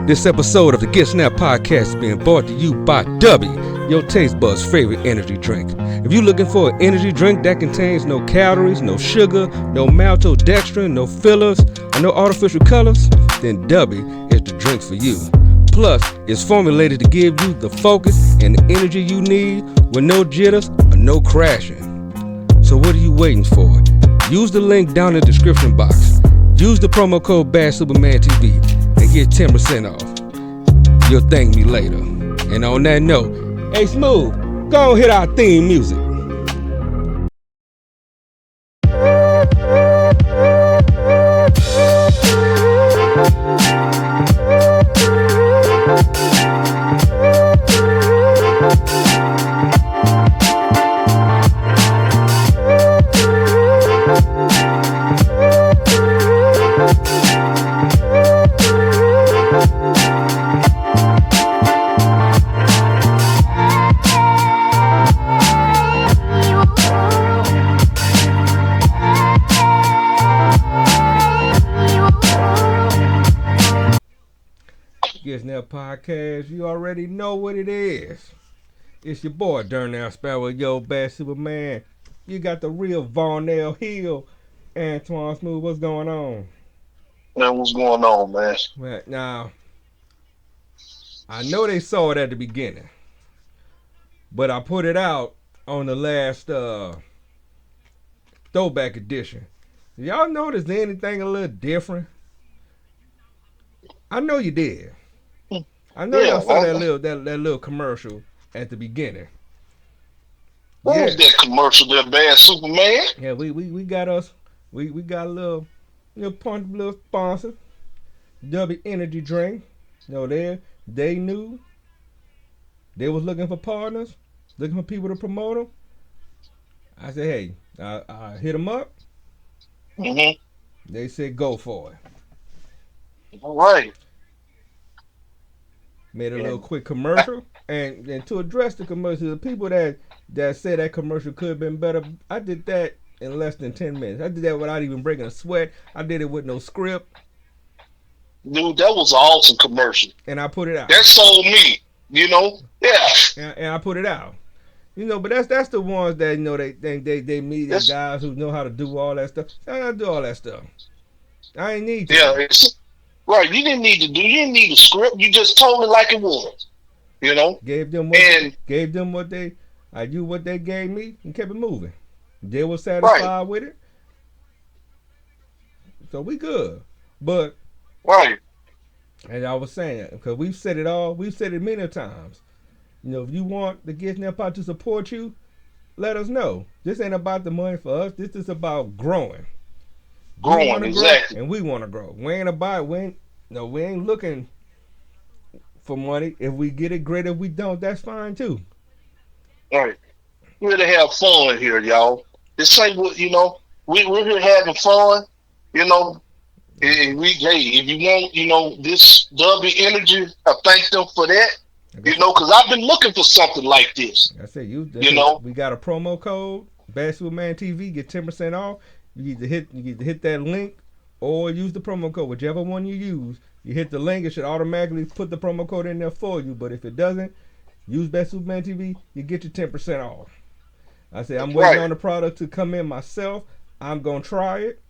This episode of the Get Snap podcast is being brought to you by Dubby, your taste buds' favorite energy drink. If you're looking for an energy drink that contains no calories, no sugar, no maltodextrin, no fillers, and no artificial colors, then Dubby is the drink for you. Plus, it's formulated to give you the focus and the energy you need with no jitters or no crashing. So what are you waiting for? Use the link down in the description box. Use the promo code BADSupermanTV and get 10% off. You'll thank me later. And on that note, hey Smooth, go and hit our theme music. Podcast, you already know what it is. It's your boy DarnellSparrow, yo bad Superman. You got the real Varnell Hill, Antoine Smooth. What's going on? Man, what's going on, man? Well, now, I know they saw it at the beginning, but I put it out on the last Throwback edition. Y'all notice anything a little different? I know you did. I know y'all saw that little commercial at the beginning. What was that commercial? That bad Superman? Yeah, we got us. We got a little sponsor. dubbyenergy drink. You know, they knew they was looking for partners, looking for people to promote them. I said, hey, I hit them up. Mm-hmm. They said go for it. All right. Made a little quick commercial, and to address the commercial, the people that said that commercial could have been better, I did that in less than 10 minutes. I did that without even breaking a sweat. I did it with no script. Dude, that was an awesome commercial. And I put it out. That sold me, you know? Yeah. And I put it out. You know, but that's the ones that, you know, they meet the guys who know how to do all that stuff. I don't do all that stuff. I ain't need to. Yeah, right, you didn't need a script. You just told it like it was. You know? Gave them what I used what they gave me and kept it moving. They were satisfied with it. So we good. But right. And I was saying, because we've said it many times. You know, if you want the Get Snap Pod to support you, let us know. This ain't about the money for us. This is about growing. Growing, exactly. And we want to grow. We ain't looking for money. If we get it, great. If we don't, that's fine too. All right. We're here to have fun here, y'all. This ain't what, you know, we're here having fun, you know. And if you want, you know, this dubbyenergy, I thank them for that. You know, because I've been looking for something like this. I said, you know, we got a promo code, BADSupermanTV, get 10% off. You either hit that link or use the promo code, whichever one you use. You hit the link, it should automatically put the promo code in there for you. But if it doesn't, use BADSupermanTV, you get your 10% off. I said, I'm waiting on the product to come in myself. I'm gonna try it.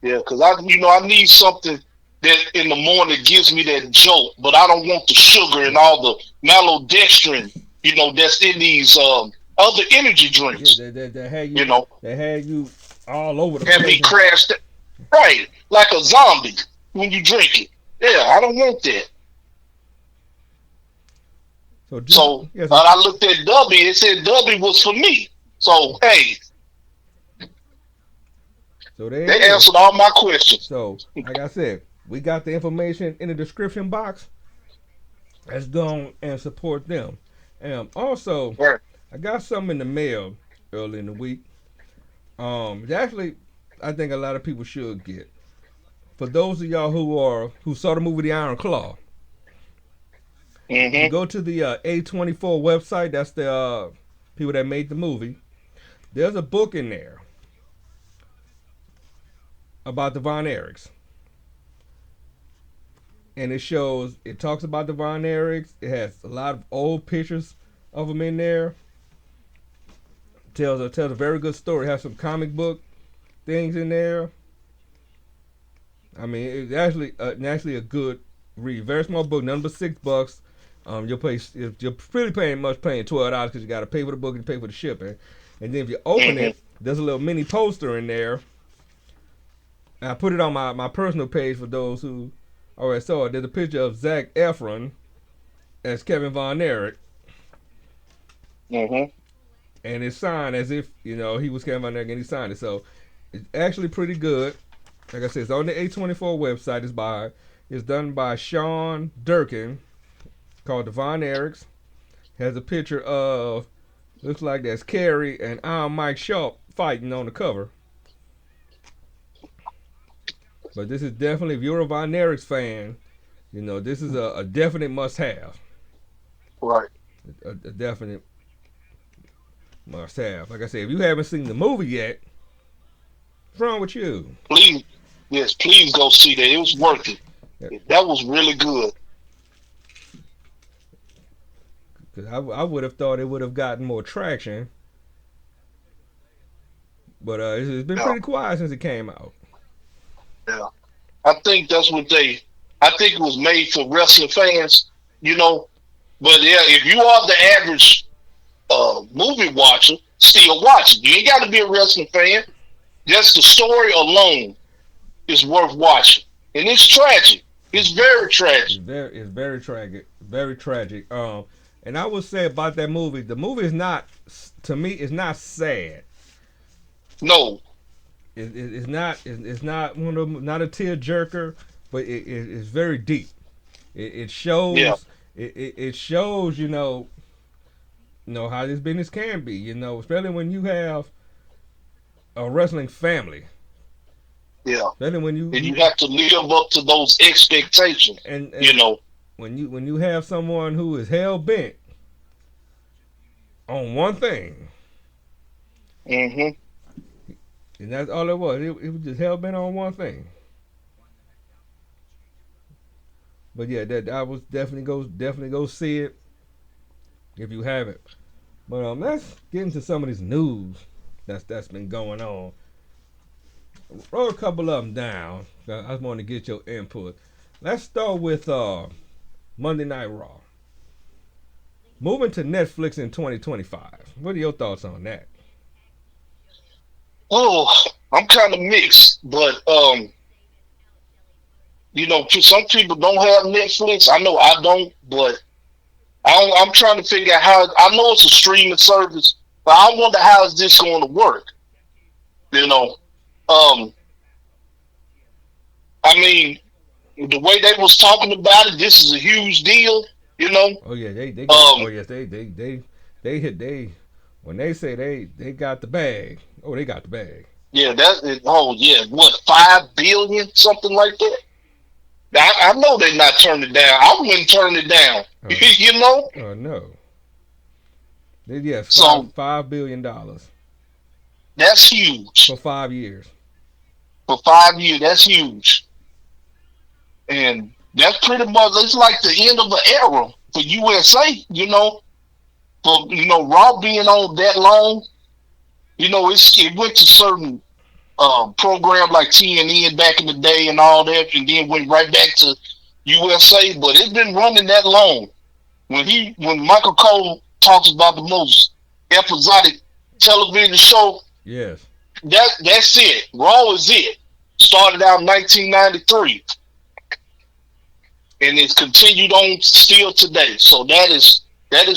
Yeah, because I need something that in the morning gives me that jolt, but I don't want the sugar and all the maltodextrin, you know, that's in these other energy drinks. Yeah, they had you, you know, they had you all over the place. And me crashed, right, like a zombie when you drink it. Yeah, I don't want that. So I looked at Dubby. It said Dubby was for me. So hey, they answered all my questions. So like I said, we got the information in the description box. Let's go and support them. And also, I got something in the mail early in the week. Actually, I think a lot of people should get. For those of y'all who saw the movie The Iron Claw, you go to the A24 website. That's the people that made the movie. There's a book in there about the Von Erichs. and it talks about the Von Erichs. It has a lot of old pictures of them in there. Tells a very good story. Has some comic book things in there. I mean, it's actually a good read. Very small book, none but $6. You're pretty paying $12 because you got to pay for the book and pay for the shipping. And then if you open it, there's a little mini poster in there. And I put it on my personal page for those who already saw it. There's a picture of Zac Efron as Kevin Von Erich. Mm-hmm. And it's signed as if, he was Kevin Von Erich and he signed it. So it's actually pretty good. Like I said, it's on the A24 website. It's done by Sean Durkin, called the Von Erichs. Has a picture of, looks like that's Carrie and I'm Mike Sharp fighting on the cover. But this is definitely, if you're a Von Erichs fan, this is a definite must-have. Right. A definite must-have. Like I said, if you haven't seen the movie yet, what's wrong with you? Please go see that. It was worth it. Yeah. That was really good. Because I would have thought it would have gotten more traction. But it's been pretty quiet since it came out. Yeah. I think that's what I think it was made for wrestling fans, But yeah, if you are the average movie watcher, still watch it. You ain't got to be a wrestling fan. Just the story alone is worth watching. And it's tragic. It's very tragic. It's very tragic. Very tragic. And I would say about that movie, the movie is not, to me, it's not sad. No. It's not one of them, not a tear jerker, but it's very deep. It shows it shows how this business can be, especially when you have a wrestling family. Yeah. Especially when you have to live up to those expectations. And when you have someone who is hell bent on one thing. Mm-hmm. And that's all it was. It was just hell bent on one thing. But yeah, that I was definitely go see it if you haven't. But let's get into some of this news that's been going on. Roll a couple of them down. I just want to get your input. Let's start with Monday Night Raw. Moving to Netflix in 2025. What are your thoughts on that? Oh, I'm kind of mixed, but some people don't have Netflix. I know I don't, but I'm trying to figure out how. I know it's a streaming service, but I wonder how is this going to work. I mean, the way they was talking about it, this is a huge deal. Oh yeah, they when they say they got the bag. Oh, they got the bag. Yeah, that's it. Oh yeah, what, $5 billion, something like that. I know they're not turning it down. I wouldn't turn it down. Oh no. Yes, $5 billion. That's huge. For 5 years. For 5 years, that's huge. And that's pretty much, it's like the end of an era for USA, For Raw being on that long, it went to certain program like TNN back in the day and all that, and then went right back to USA. But it's been running that long. When Michael Cole talks about the most episodic television show, yes, that's it. Raw is it. Started out in 1993, and it's continued on still today. So that is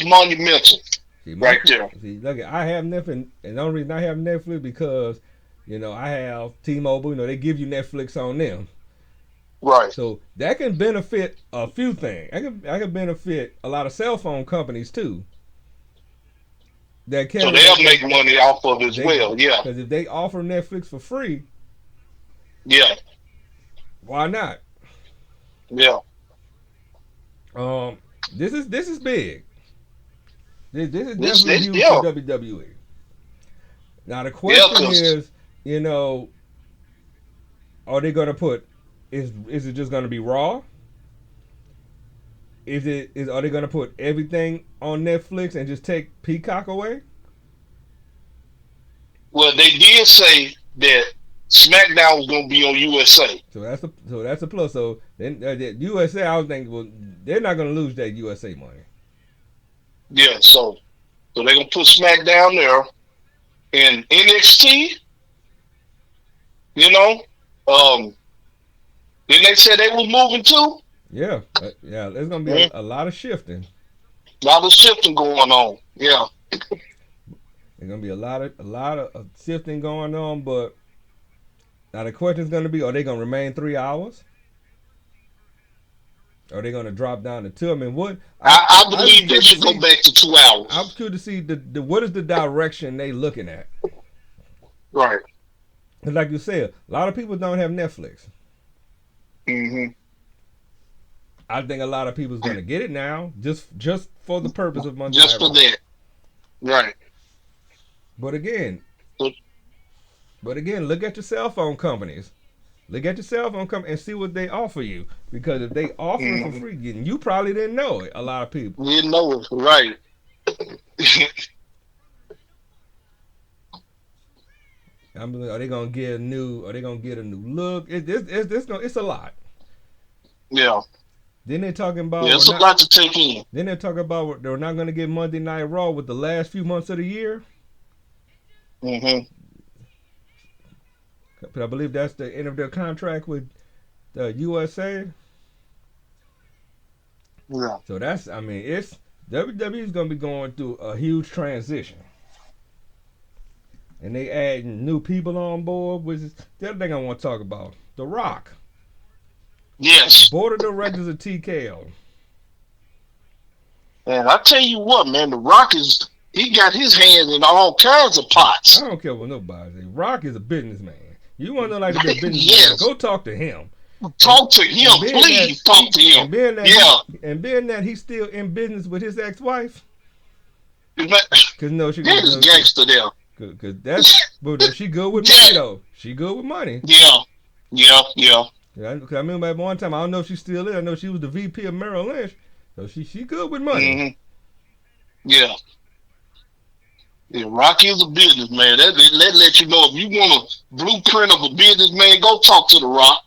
monumental. Right there. See, look, I have Netflix, and the only reason I have Netflix because I have T-Mobile. They give you Netflix on them. Right. So that can benefit a few things. I can benefit a lot of cell phone companies too. So they'll make money off of it as well. Yeah. Because if they offer Netflix for free, yeah, why not? Yeah. This is big. This is definitely huge for WWE. Now the question is, are they gonna put? Is it just gonna be Raw, Are they gonna put everything on Netflix and just take Peacock away? Well, they did say that SmackDown was gonna be on USA. So that's a plus. So then the USA, I was thinking, well, they're not gonna lose that USA money. Yeah, so they're gonna put SmackDown there, and NXT. You know, then they said they was moving too. Yeah, there's gonna be a lot of shifting. A lot of shifting going on. Yeah. There's gonna be a lot of shifting going on, but now the question is gonna be: are they gonna remain 3 hours? Are they gonna drop down to 2? I mean, what? I believe they should go back to 2 hours. I'm curious to see the what is the direction they looking at. Right. Because like you said, a lot of people don't have Netflix. Mm-hmm. I think a lot of people's gonna get it now, just for the purpose of Monday Just Night for Raw. that. Right. But again, look at your cell phone companies. Look at your cell phone company and see what they offer you. Because if they offer it for free, you probably didn't know it. A lot of people didn't know it. Right. I mean, are they gonna get a new? Are they gonna get a new look? It's a lot. Yeah. Then they're talking about it's a lot to take in. Then they're talking about they're not gonna get Monday Night Raw with the last few months of the year. Mm-hmm. But I believe that's the end of their contract with the USA. Yeah. So it's WWE's gonna be going through a huge transition. And they adding new people on board, which is the other thing I want to talk about. The Rock. Yes. Board of directors of TKO. And I tell you what, man, The Rock he got his hands in all kinds of pots. I don't care what nobody says. Rock is a businessman. You want to know like to be a businessman? Yes. Go talk to him. Talk to him, please. Talk to him. And being that he's still in business with his ex-wife. Because no, she that is gangster there. Cause but she good with money though. She good with money. Yeah. I remember at one time, I don't know if she still is. I know she was the VP of Merrill Lynch, so she good with money. Mm-hmm. Yeah. Rocky is a businessman. That let you know if you want a blueprint of a businessman, go talk to The Rock.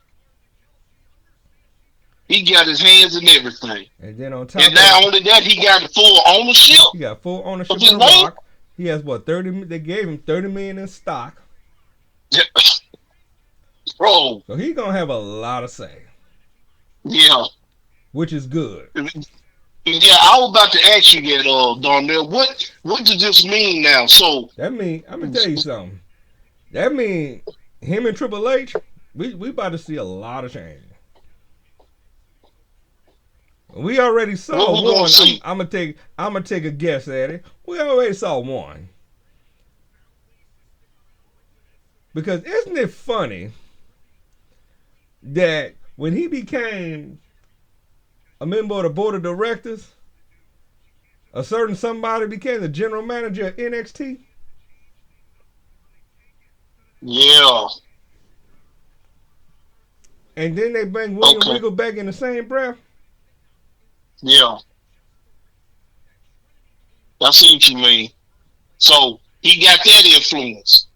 He got his hands in everything. And then on top, and not only that, he got full ownership. He got full ownership of The Rock. He has what 30? They gave him $30 million in stock. Yeah. Bro. So he's gonna have a lot of say. Yeah. Which is good. Yeah, I was about to ask you that, Darnell. What does this mean now? So that mean I'm gonna tell you something. That mean him and Triple H, we about to see a lot of change. We already saw one. I'm gonna take a guess at it. We already saw one. Because isn't it funny that when he became a member of the board of directors, a certain somebody became the general manager of NXT? Yeah. And then they bring William Regal back in the same breath? Yeah. I see what you mean. So he got that influence.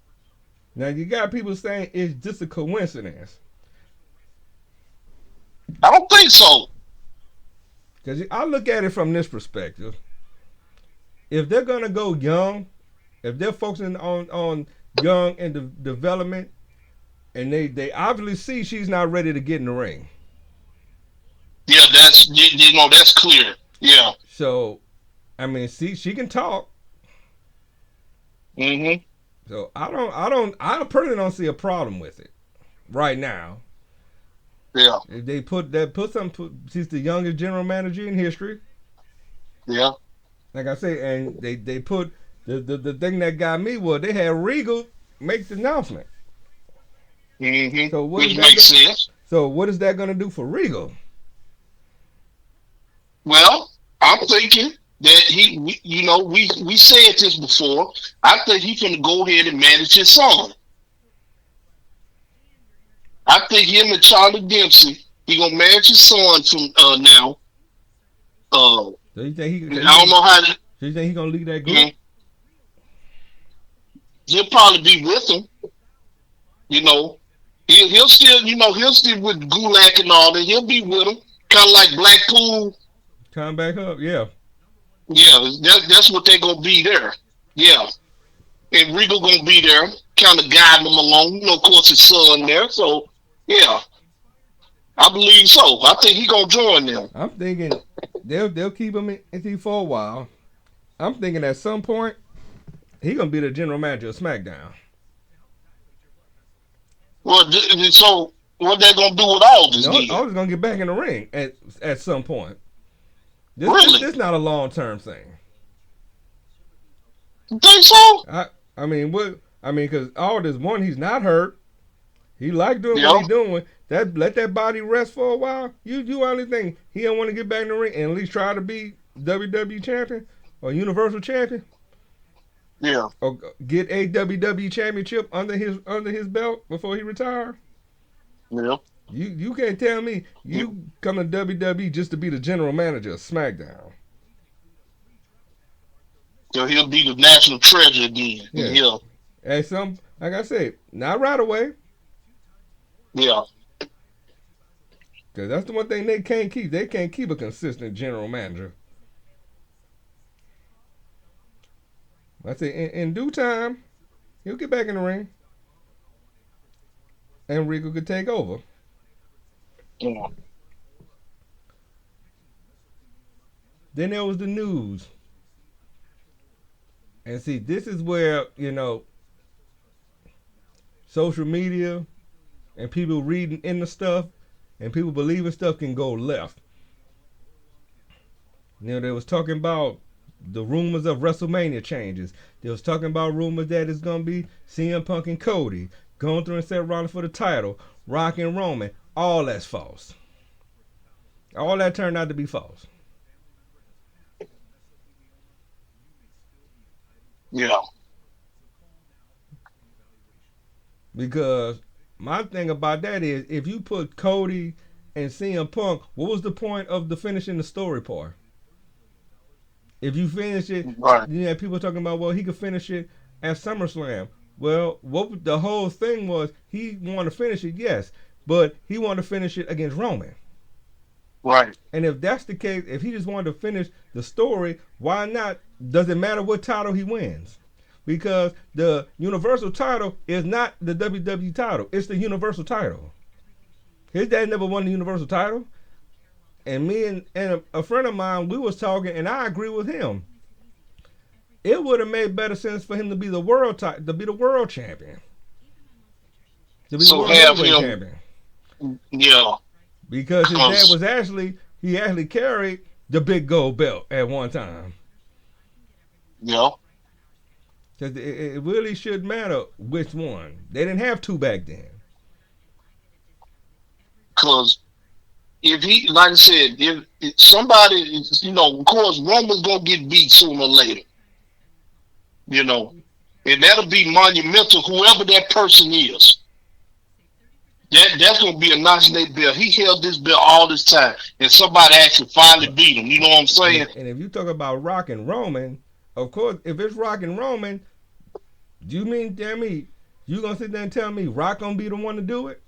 Now you got people saying it's just a coincidence. I don't think so. Because I look at it from this perspective. If they're gonna go young, if they're focusing on young and development, and they obviously see she's not ready to get in the ring. Yeah, that's clear. Yeah. So, I mean, see, she can talk. Mm-hmm. So I personally don't see a problem with it right now. Yeah. If they she's the youngest general manager in history. Yeah. Like I say, and they put the thing that got me was they had Regal make the announcement. Mm-hmm. So which makes sense. So what is that going to do for Regal? Well, I'm thinking that we said this before. I think he's going to go ahead and manage his son. I think him and Charlie Dempsey, he going to manage his son from now. So you think I don't know how to. So you think he gonna lead that group? He'll probably be with him. You know, he'll still, he'll still with Gulak and all that. He'll be with him, kind of like Blackpool. Come back up, yeah. Yeah, that's what they're gonna be there. Yeah, and Regal gonna be there, kind of guiding them along. Of course, his son there. So yeah, I believe so. I think he gonna join them. I'm thinking they'll keep him in for a while. I'm thinking at some point he gonna be the general manager of SmackDown. Well, so what they gonna do with all this? Aldis gonna get back in the ring at some point. This not a long term thing. You think so? I mean, because Aldis, one, he's not hurt. He like doing what he's doing. Let that body rest for a while. You only think he don't want to get back in the ring and at least try to be WWE champion or Universal champion? Yeah. Or get a WWE championship under his belt before he retire? Yeah. You can't tell me you come to WWE just to be the general manager of SmackDown. So he'll be the national treasure again. Yeah. At some, like I said, not right away. Yeah. Because that's the one thing they can't keep. They can't keep a consistent general manager. I say in due time, he'll get back in the ring, and Regal could take over. Yeah. Then there was the news. And see, this is where, social media and people reading in the stuff and people believing stuff can go left. They was talking about the rumors of WrestleMania changes. They was talking about rumors that it's going to be CM Punk and Cody going through and Seth Rollins for the title, Rock and Roman. All that's false. All that turned out to be false. Yeah. Because my thing about that is, if you put Cody and CM Punk, what was the point of the finishing the story part? If you finish it, right. You have people talking about, well, he could finish it at SummerSlam. Well, what the whole thing was, he wanted to finish it, yes, but he wanted to finish it against Roman. Right. And if that's the case, if he just wanted to finish the story, why not? Does it matter what title he wins? Because the Universal title is not the WWE title. It's the Universal title. His dad never won the Universal title. And me and a friend of mine, we was talking, and I agree with him. It would have made better sense for him to be the world champion. To be the world champion. Yeah. Because his dad was actually carried the big gold belt at one time. Yeah. Because it really should matter which one. They didn't have two back then. Because if he, like I said, if somebody, of course, Roman's going to get beat sooner or later. And that'll be monumental, whoever that person is. That's going to be a nice neck belt. He held this belt all this time, and somebody actually finally beat him. You know what I'm saying? And if you talk about Rock and Roman, of course, if it's Rock and Roman, do you mean, damn me, you going to sit there and tell me Rock going to be the one to do it?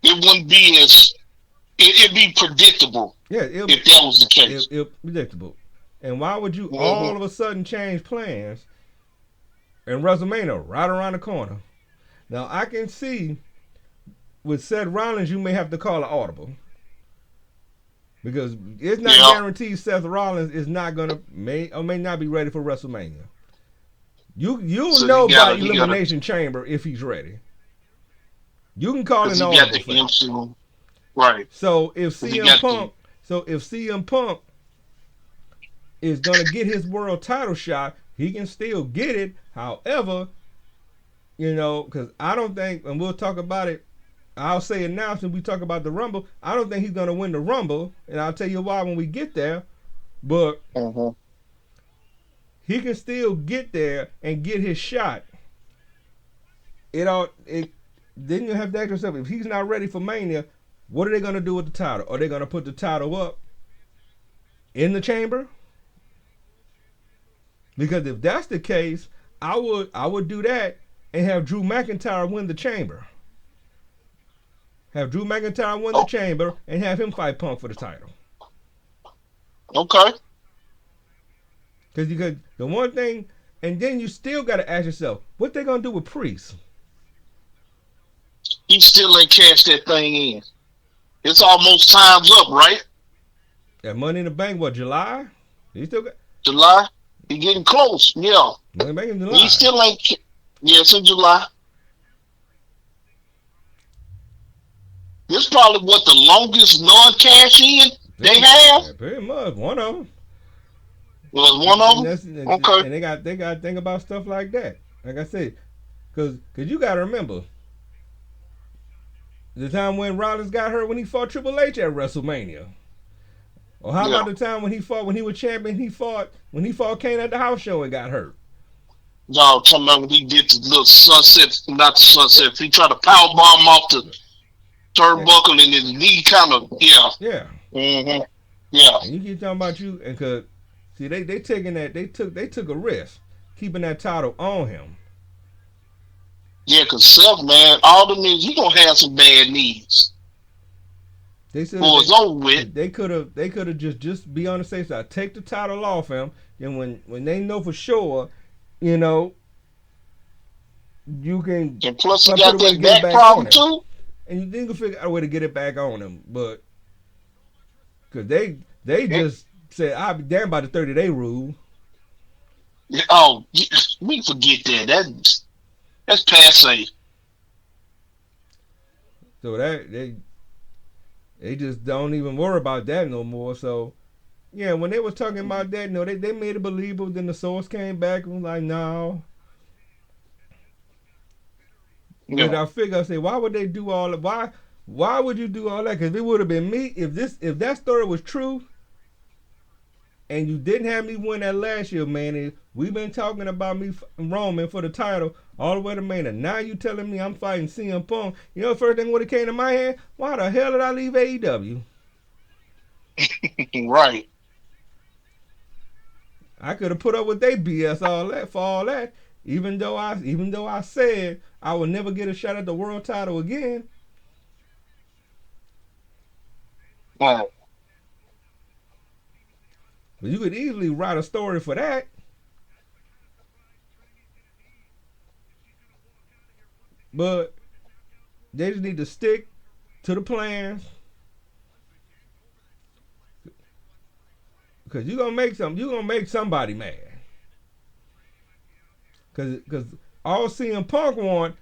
It wouldn't be it'd be predictable. Yeah, if that was the case. It'd predictable. And why would you all of a sudden change plans and WrestleMania right around the corner? Now, I can see with Seth Rollins, you may have to call an audible. Because it's not guaranteed Seth Rollins is not going to, may not be ready for WrestleMania. You'll know by Elimination Chamber if he's ready. You can call an audible. Right. So if CM Punk is going to get his world title shot, he can still get it. However, because I don't think, and we'll talk about it, I'll say it now since we talk about the Rumble, I don't think he's going to win the Rumble, and I'll tell you why when we get there, but he can still get there and get his shot. Then you have to ask yourself, if he's not ready for Mania, what are they going to do with the title? Are they going to put the title up in the chamber? Because if that's the case, I would do that and have Drew McIntyre win the chamber. Have Drew McIntyre win the chamber and have him fight Punk for the title. Okay. Because the one thing, and then you still got to ask yourself, what they going to do with Priest? He still ain't cashed that thing in. It's almost time's up, right? That Money in the Bank, what, July? He still got July? He getting close, yeah. Money in the Bank in July. He still ain't, it's in July. This probably what the longest non-cash in they have? Yeah, pretty much, one of them. Was one of them? Okay. And they got to think about stuff like that. Like I said, because you got to remember, the time when Rollins got hurt when he fought Triple H at WrestleMania. Or how about the time when he was champion, when he fought Kane at the house show and got hurt? No, talking about when he did the little sunset, not the sunset, he tried to power bomb off the turnbuckle and his knee kind of, Yeah. Mm-hmm. Yeah. And you keep talking about you, and cause see they taking that they took a risk keeping that title on him. Yeah, cause Seth, man, all the means he gonna have some bad knees. They said it's over with. They could have just be on the safe side, take the title off him, and when they know for sure, you know, you can. And plus, he got that back problem too. And you think you figure out a way to get it back on him, but because they just said, "I'll be damned by the 30-day rule." Oh, we forget that. That's passe. So that they just don't even worry about that no more. So yeah, when they was talking about that, they made it believable. Then the source came back and was like, "No." Yeah. But I figure, I say, why would they do all that? Why would you do all that? Because it would have been me if that story was true, and you didn't have me win that last year, man. We've been talking about me Roman for the title all the way to Mania. Now you telling me I'm fighting CM Punk? You know, the first thing would have came to my head. Why the hell did I leave AEW? Right. I could have put up with their BS for all that. Even though I said I would never get a shot at the world title again. Wow. But you could easily write a story for that. But they just need to stick to the plans. Because you're gonna make somebody mad. Because all CM Punk want,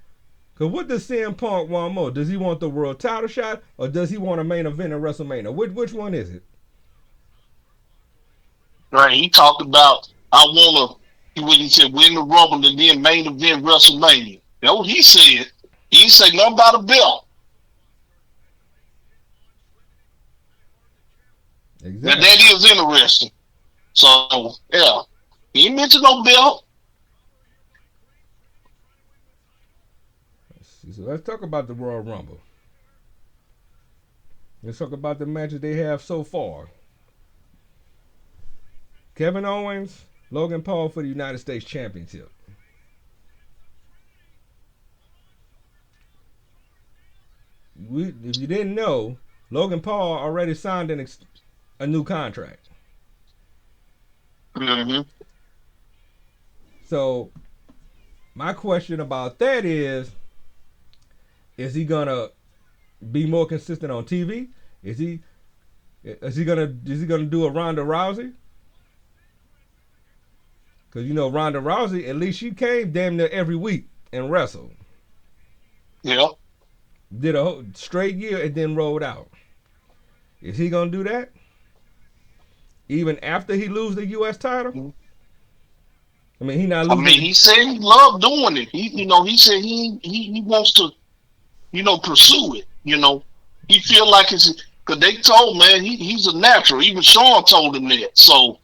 because what does CM Punk want more? Does he want the world title shot, or does he want a main event at WrestleMania? Which one is it? Right, he talked about, he said, win the Rumble and then main event WrestleMania. That's what he said. He didn't say nothing about a belt. Exactly. Now, that is interesting. So, yeah. He didn't mention no belt. So let's talk about the Royal Rumble. Let's talk about the matches they have so far. Kevin Owens, Logan Paul for the United States Championship. If you didn't know, Logan Paul already signed a new contract. Mm-hmm. So my question about that is he gonna be more consistent on TV? Is he gonna do a Ronda Rousey? Because you know Ronda Rousey, at least she came damn near every week and wrestled. Yeah. Did a whole straight year and then rolled out. Is he gonna do that? Even after he lose the U.S. title? I mean, he said he loved doing it. He said he wants to, pursue it. He feel like it's, because they told, man, he's a natural. Even Sean told him that. So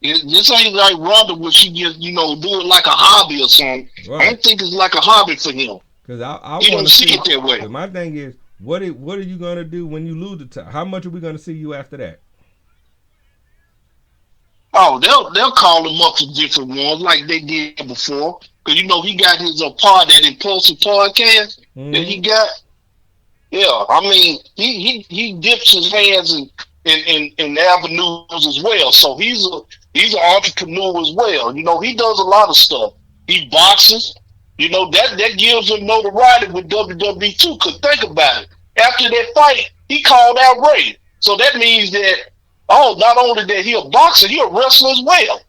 this ain't like Ronda where she just, do it like a hobby or something. Right. I don't think it's like a hobby for him. Because I don't see it that way. My thing is, What are you gonna do when you lose the title? How much are we gonna see you after that? Oh, they'll call him up for different ones like they did before. Cause he got his that impulsive podcast that he Mm-hmm. got. Yeah, I mean he dips his hands in avenues as well. So he's an entrepreneur as well. He does a lot of stuff. He boxes. That gives him notoriety with WWE too. Cause think about it. After that fight, he called out Ray. So that means that not only that he a boxer, he a wrestler as well.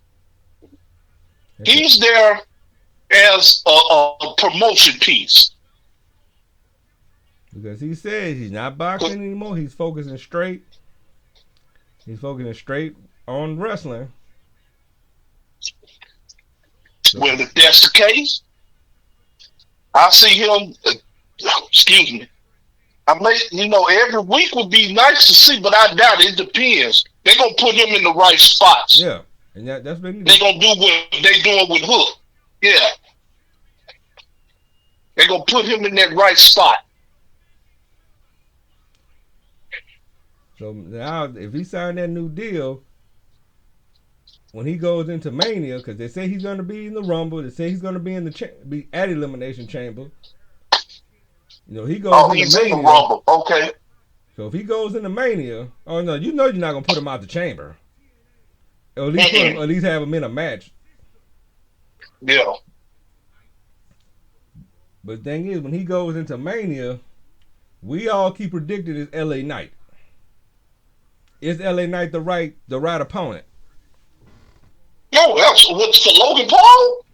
He's there as a promotion piece. Because he says he's not boxing anymore. He's focusing straight. He's focusing straight on wrestling. Well, if that's the case, I see him. Excuse me. I every week would be nice to see, but I doubt it. It depends. They're gonna put him in the right spots. Yeah, and that's been. They're gonna do what they doing with Hook. Yeah, they're gonna put him in that right spot. So now, if he signed that new deal, when he goes into Mania, because they say he's going to be in the Rumble, they say he's going to be in be at Elimination Chamber. He goes he's into Mania. In the Rumble. Okay. So if he goes into Mania, you're not going to put him out the chamber. Or at least have him in a match. Yeah. But the thing is, when he goes into Mania, we all keep predicting it's LA Knight. Is LA Knight the right opponent? No, that's what's for Logan Paul?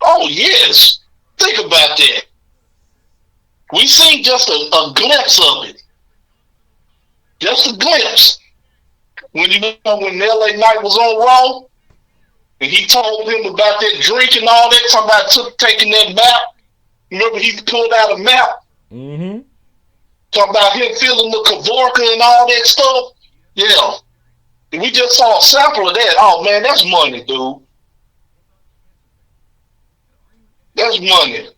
Oh yes. Think about that. We seen just a glimpse of it. Just a glimpse. When when LA Knight was on Raw, and he told him about that drink and all that, talking about taking that map. Remember he pulled out a map? Mm-hmm. Talking about him feeling the Kavorka and all that stuff. Yeah. And we just saw a sample of that. Oh man, that's money, dude. That's money.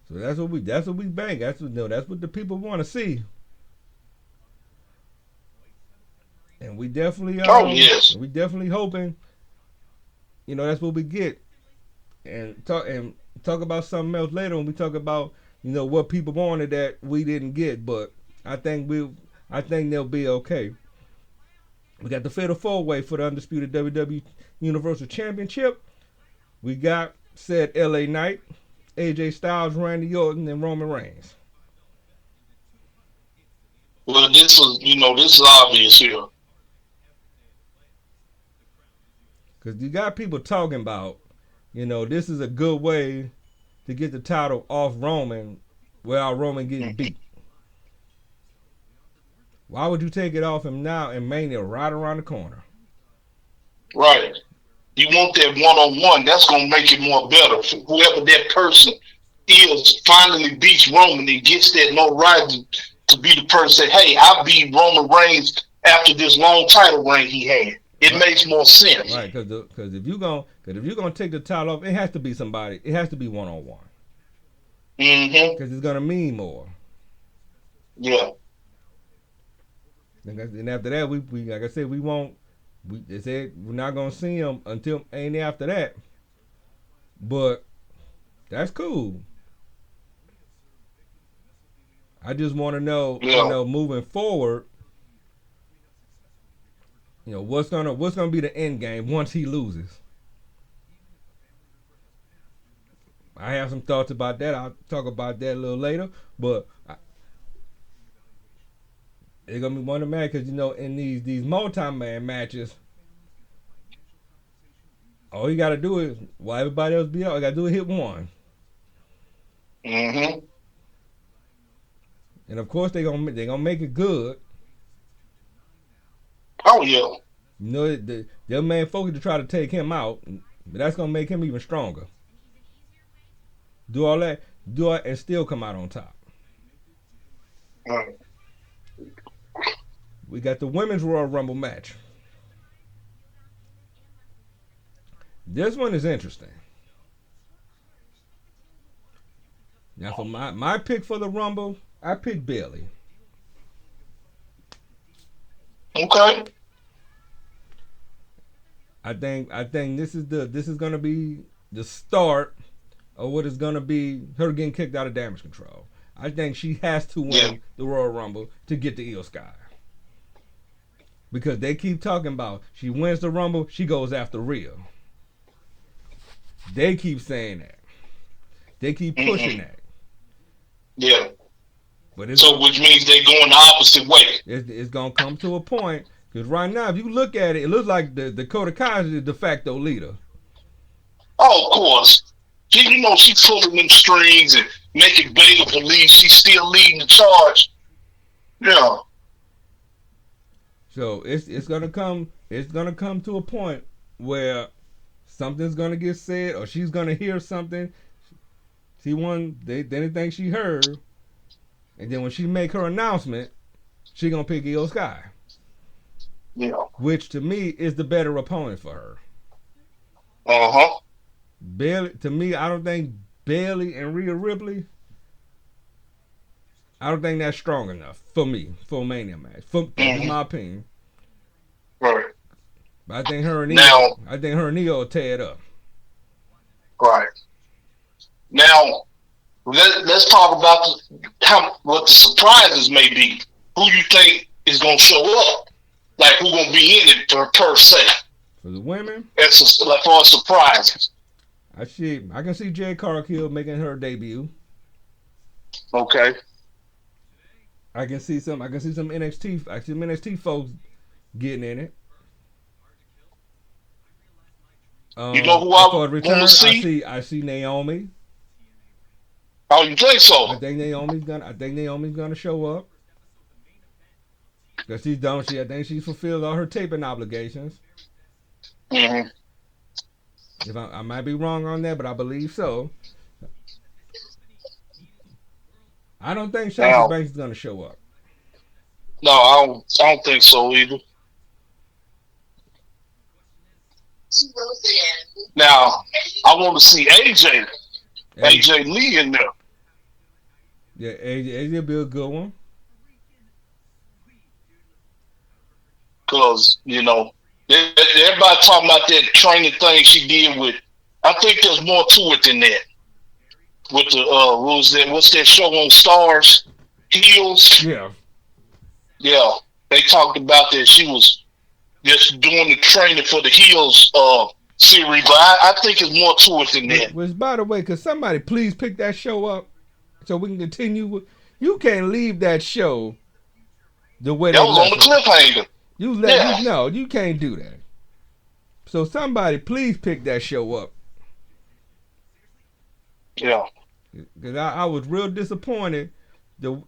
So that's what we bank. That's what the people want to see. And we definitely yes. We definitely hoping that's what we get. And talk about something else later when we talk about what people wanted that we didn't get, but I think they'll be okay. We got the Fatal 4-Way for the undisputed WWE Universal Championship. We got said LA Knight, AJ Styles, Randy Orton, and Roman Reigns. Well, this is obvious here. Because you got people talking about, this is a good way to get the title off Roman without Roman getting beat. Why would you take it off him now in Mania right around the corner? Right. You want that one-on-one. That's going to make it more better. Whoever that person is finally beats Roman and gets that notoriety to be the person that, hey, I beat Roman Reigns after this long title reign he had. It makes more sense. Right, because if you're gonna take the title off, it has to be somebody. It has to be one-on-one. Mm-hmm. Because it's gonna mean more. Yeah. And after that, we like I said, we won't. They said we're not gonna see him until ain't after that. But that's cool. I just want to know, moving forward, what's gonna be the end game once he loses. I have some thoughts about that. I'll talk about that a little later. But it's gonna be one of the man because in these multi-man matches, all you gotta do is while everybody else be out, you gotta do is hit one. Mm-hmm. And of course they gonna make it good. Oh yeah. Their man focus to try to take him out, but that's gonna make him even stronger. Do all that, and still come out on top. Right. We got the Women's Royal Rumble match. This one is interesting. Now for my pick for the Rumble, I picked Bailey. Okay. I think this is gonna be the start of what is gonna be her getting kicked out of Damage Control. I think she has to win the Royal Rumble to get the Io Sky. Because they keep talking about she wins the Rumble, she goes after Rhea. They keep saying that. They keep pushing that. Yeah. But which means they're going the opposite way. It's gonna come to a point because right now, if you look at it, it looks like the Dakota Kai is the de facto leader. Oh, of course. She's pulling them strings and making Baylor believe she's still leading the charge. Yeah. So it's gonna come to a point where something's gonna get said or she's gonna hear something. They think she heard, and then when she make her announcement, she gonna pick Io Sky. Yeah. Which to me is the better opponent for her. Bailey, to me, I don't think Bailey and Rhea Ripley. I don't think that's strong enough for me for a Mania match. That's my opinion. Right. But I think her and Io will tear it up. Right. Now, let's talk about what the surprises may be. Who you think is going to show up? Like, who's going to be in it per se? For the women? Like, for surprises. I can see Jade Cargill making her debut. Okay. I can see some NXT folks getting in it. You know who I want to see? I see Naomi. Oh, you think so? I think Naomi's gonna show up. Because she's done. I think she's fulfilled all her taping obligations. Mm-hmm. If I might be wrong on that, but I believe so. I don't think Sasha Banks is gonna show up. No, I don't think so either. Now, I want to see AJ Lee in there. Yeah, AJ will be a good one. Because, everybody talking about that training thing she did with, I think there's more to it than that. With the, what's that show on Stars? Heels? Yeah. Yeah. They talked about that she was just doing the training for the Heels series, but I think it's more to it than that. Which, by the way, could somebody please pick that show up so we can continue with? You can't leave that show the way that was on the cliffhanger. You can't do that. So somebody please pick that show up. Yeah. Because I was real disappointed the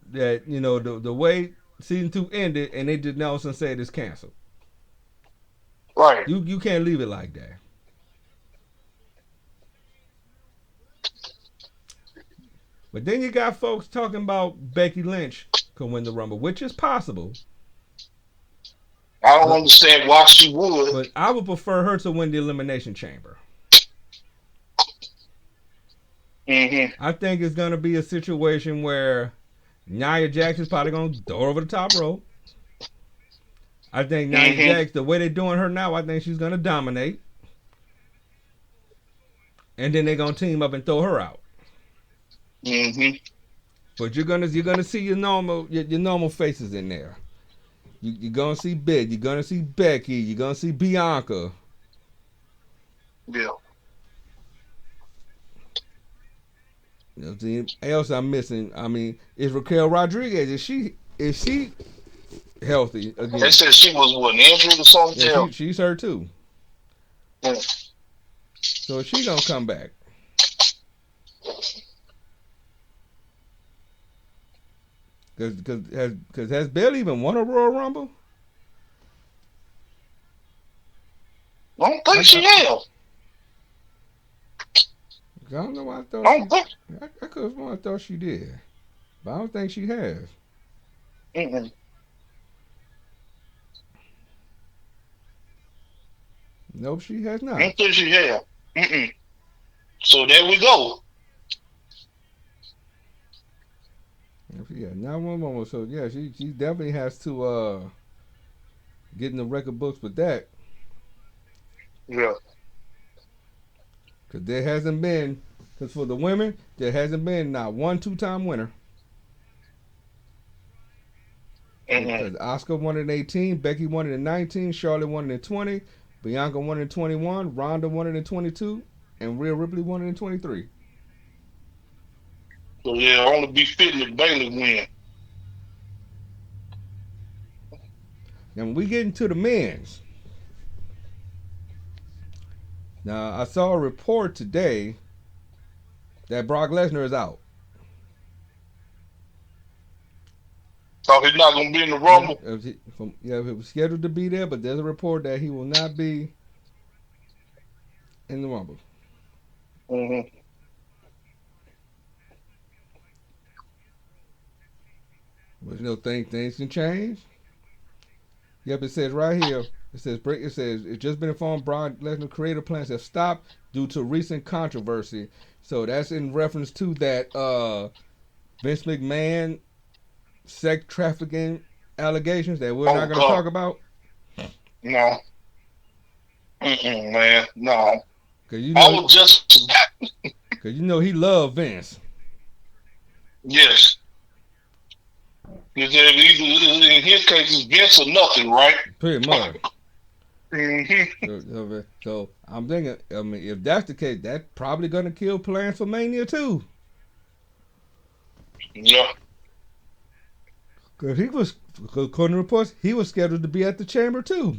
way season 2 ended and they just announced and said it's canceled. Right. You can't leave it like that. But then you got folks talking about Becky Lynch could win the Rumble, which is possible. I don't understand why she would. But I would prefer her to win the Elimination Chamber. Mm-hmm. I think it's going to be a situation where Nia Jax is probably going to throw her over the top rope. I think Nia Jax, the way they're doing her now, I think she's going to dominate. And then they're going to team up and throw her out. Mm-hmm. But you're gonna see your normal faces in there. You're gonna see Big. You're gonna see Becky. You're gonna see Bianca. Yeah. Else I'm missing. I mean, is Raquel Rodriguez? Is she healthy again? They said she was injured or something. Yeah, she's hurt too. Yeah. So is she gonna come back? Because has Bayley even won a Royal Rumble? I don't think she has. I don't know why I thought I could have sworn I thought she did. But I don't think she has. Mm-mm. Nope, she has not. I don't think she has. Mm-mm. So there we go. Yeah, 911. So yeah, she definitely has to get in the record books with that. Yeah. Because there hasn't been, because for the women, there hasn't been not one two-time winner. Mm-hmm. Because Oscar won it in 18, Becky won it in 19, Charlotte won it in 20, Bianca won it in 21, Ronda won it in 22, and Rhea Ripley won it in 23. So yeah, only be fitting if Bailey win. And when we get into the men's, now I saw a report today that Brock Lesnar is out. So he's not gonna be in the Yeah, Rumble. he was scheduled to be there, but there's a report that he will not be in the Rumble. Mm-hmm. But things can change. Yep, it says right here. It says it's just been informed Brock Lesnar creative plans have stopped due to recent controversy. So that's in reference to that Vince McMahon sex trafficking allegations that we're not Oh going to God, talk about. no. Man, no. Cause you I know, was just cause you know he loved Vince. yes. Because in his case, it's Vince or nothing, right? Pretty much. Mm-hmm. So I'm thinking. I mean, if that's the case, that's probably going to kill plans for Mania too. Yeah. Cause he was, according to reports, he was scheduled to be at the Chamber too.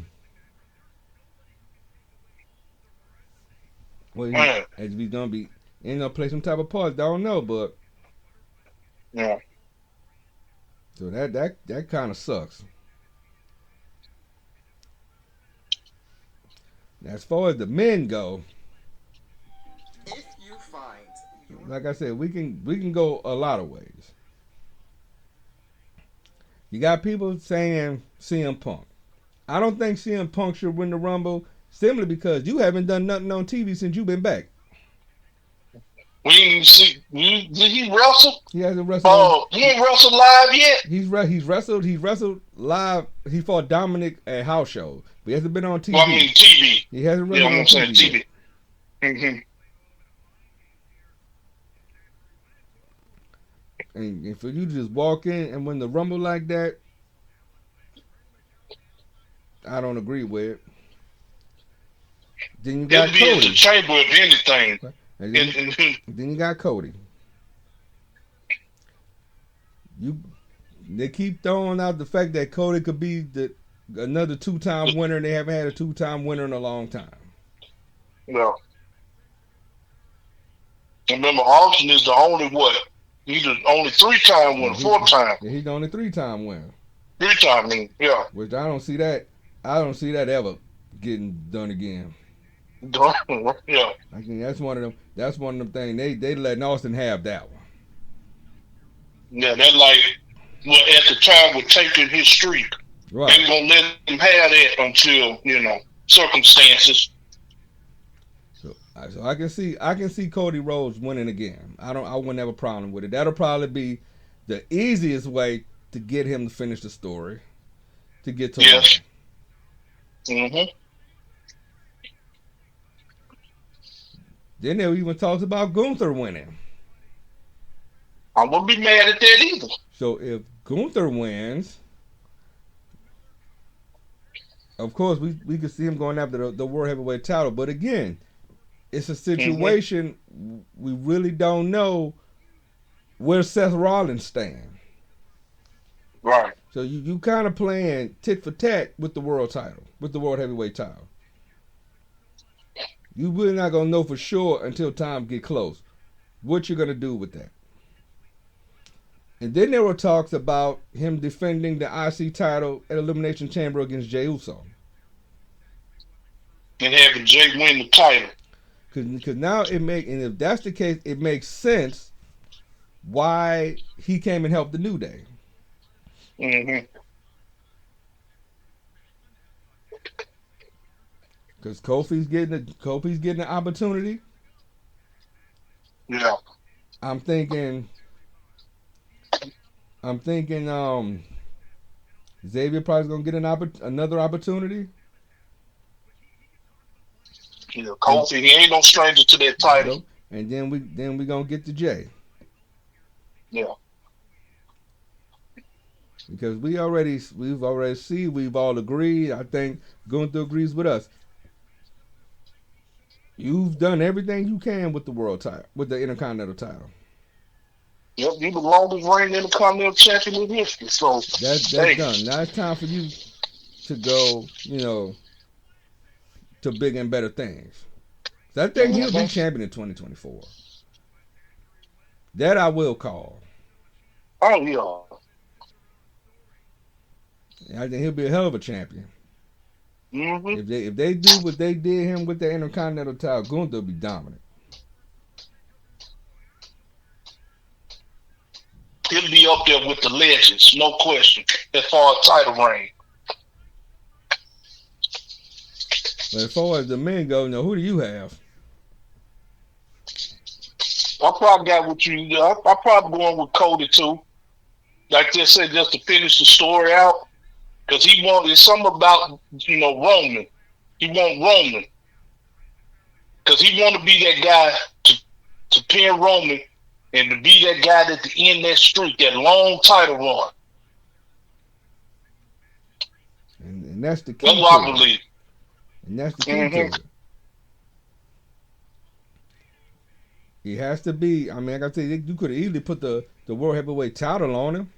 Well, Man. as he's gonna be, play some type of part. I don't know, but Yeah. so that kind of sucks. As far as the men go, If you find like I said, we can go a lot of ways. You got people saying CM Punk. I don't think CM Punk should win the Rumble simply because you haven't done nothing on TV since you've been back. We didn't see. Did he wrestle? He hasn't wrestled on. Oh, he ain't wrestled live yet. He's wrestled live. He fought Dominic at house shows, but he hasn't been on TV. Well, I mean TV. He hasn't Yeah, wrestled I'm on saying TV. TV. Mm-hmm. And for you to just walk in and win the Rumble like that, I don't agree with. Then you got It'll be at the Cody. chamber if anything. And then you got Cody. They keep throwing out the fact that Cody could be another two-time winner, and they haven't had a two-time winner in a long time. Well, remember, Austin is the only what? He's the only 3-time winner, 4-time. Yeah, he's the only three-time winner. 3-time, I mean, yeah. Which I don't see that. I don't see that ever getting done again. Yeah. I think that's one of them. That's one of them things. They letting Austin have that one. Yeah, that's like at the time we're taking his streak. Right. They gonna let him have that until circumstances. So I can see Cody Rhodes winning again. I wouldn't have a problem with it. That'll probably be the easiest way to get him to finish the story, to get to yes. Mm-hmm. Then they even talked about Gunther winning. I wouldn't be mad at that either. So if Gunther wins, of course we could see him going after the World Heavyweight title. But again, it's a situation we really don't know where Seth Rollins stands. Right. So you kind of playing tit for tat with the world title, with the World Heavyweight title. You really not gonna know for sure until time get close what you're gonna do with that. And then there were talks about him defending the IC title at Elimination Chamber against Jey Uso. And having Jay win the title. Because now and if that's the case, it makes sense why he came and helped the New Day. Mm-hmm. Because Kofi's getting an opportunity. Yeah. I'm thinking I'm thinking Xavier probably gonna get another opportunity. Yeah, Kofi, he ain't no stranger to that title. Nope. And then we gonna get to Jay. Yeah. Because we've all agreed. I think Gunther agrees with us. You've done everything you can with the world title, with the Intercontinental title. Yep, you the longest reigning Intercontinental champion in history. So that's done. Now it's time for you to go, to bigger and better things. So I think he'll be champion in 2024. That I will call. Oh yeah. I think he'll be a hell of a champion. Mm-hmm. If they do what they did him with the Intercontinental title, Gunther will be dominant. He'll be up there with the legends, no question, as far as title reign. But as far as the men go, who do you have? I probably got what you. I probably going with Cody too. Like they said, just to finish the story out, because it's something about Roman. He want Roman because he want to be that guy to pin Roman and to be that guy that to end that streak, that long title run. And that's the key. That's what I believe. And that's the key to it. He has to be. I mean, like I said, you could have easily put the World Heavyweight title on him.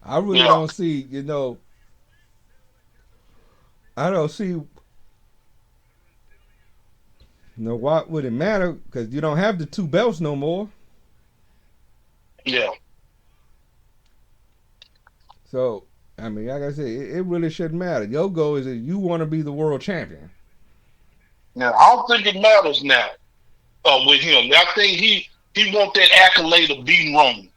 I really don't see, I don't see, why would it matter? Because you don't have the two belts no more. Yeah. So, I mean, like I said, it really shouldn't matter. Your goal is that you want to be the world champion. Now, I don't think it matters now with him. I think he want that accolade of beating Roman.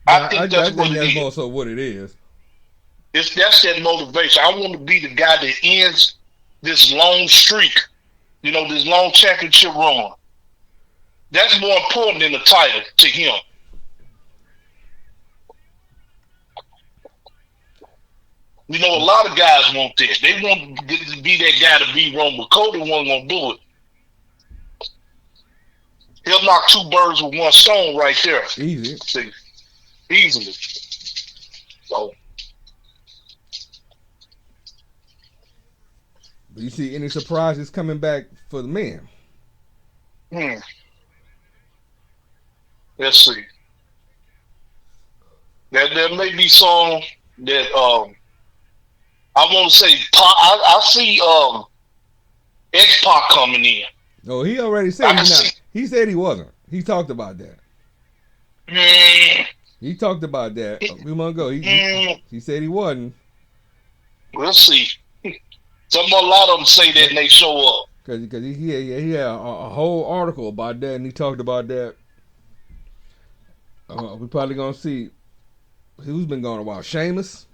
I think that's more so what it is. That's that motivation. I want to be the guy that ends this long streak, this long championship run. That's more important than the title to him. A lot of guys want that. They want to be that guy to beat Roman. Cody wasn't going to do it. He'll knock two birds with one stone right there. Easy. See, easily. So. Do you see any surprises coming back for the men? Let's see. There may be some that I want to say. I see X-Pac coming in. No, he already said he's not. He said he wasn't. He talked about that. He talked about that a few months ago. He said he wasn't. We'll see. A lot of them say that and they show up. Because he had a whole article about that, and he talked about that. We're probably going to see who's been going a while. Sheamus.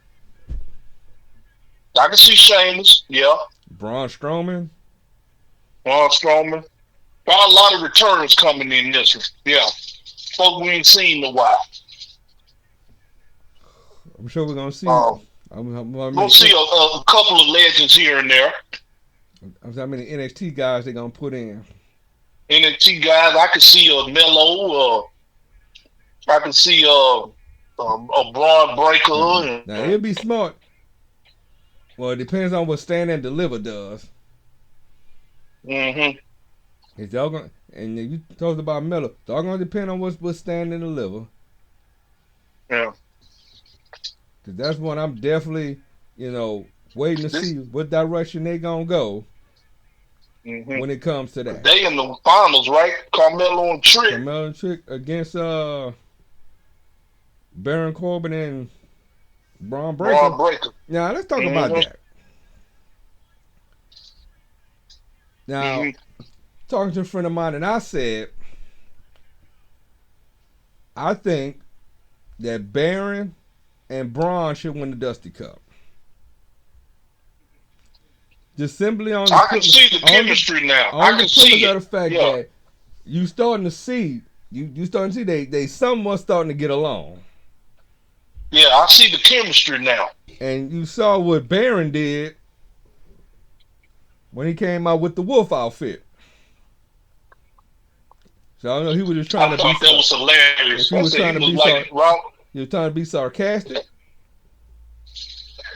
I can see Sheamus, yeah. Braun Strowman. Got a lot of returns coming in this one. Yeah. Folk we ain't seen in a while. I'm sure we're going to see. We'll see a couple of legends here and there. How many NXT guys they going to put in? NXT guys, I can see a Melo. I can see a Braun Breaker. Now, it'll be smart. Well, it depends on what Stand and Deliver does. It's all gonna, and you talked about Miller. It's all gonna depend on what Stand and Deliver. Yeah. Cause that's one I'm definitely, waiting to see what direction they gonna go when it comes to that. They in the finals, right? Carmelo and Trick against Baron Corbin and Braun Breaker. Now let's talk about that. Now, talking to a friend of mine, and I said, I think that Baron and Braun should win the Dusty Cup. Just simply on I can see the chemistry now. I can see the fact that you starting to see they somewhat starting to get along. Yeah, I see the chemistry now. And you saw what Baron did when he came out with the wolf outfit. So I don't know. He was just trying I to be. thought that was If hilarious. he I was said trying he to looked be like Rob. he was trying to be sarcastic.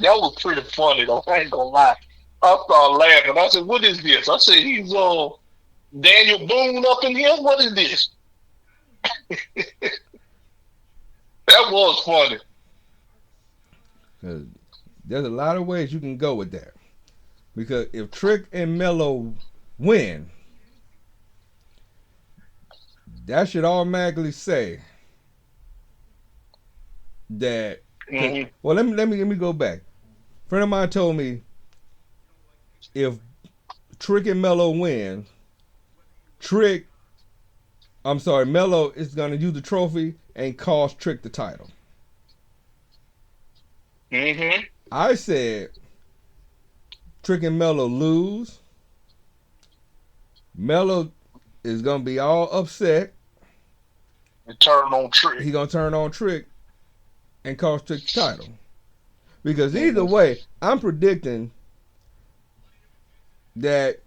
That was pretty funny though. I ain't gonna lie. I started laughing. I said, "What is this?" I said, "He's Daniel Boone up in here. What is this?" That was funny. 'Cause there's a lot of ways you can go with that. Because if Trick and Mello win, that should automatically say that. Mm-hmm. Well, let me go back. A friend of mine told me if Trick and Mello win, Mello is gonna use the trophy and cost Trick the title. Mm-hmm. I said Trick and Mello lose. Mello is gonna be all upset. And turn on Trick. He gonna turn on Trick and cost Trick the title. Because either Mm-hmm. way, I'm predicting that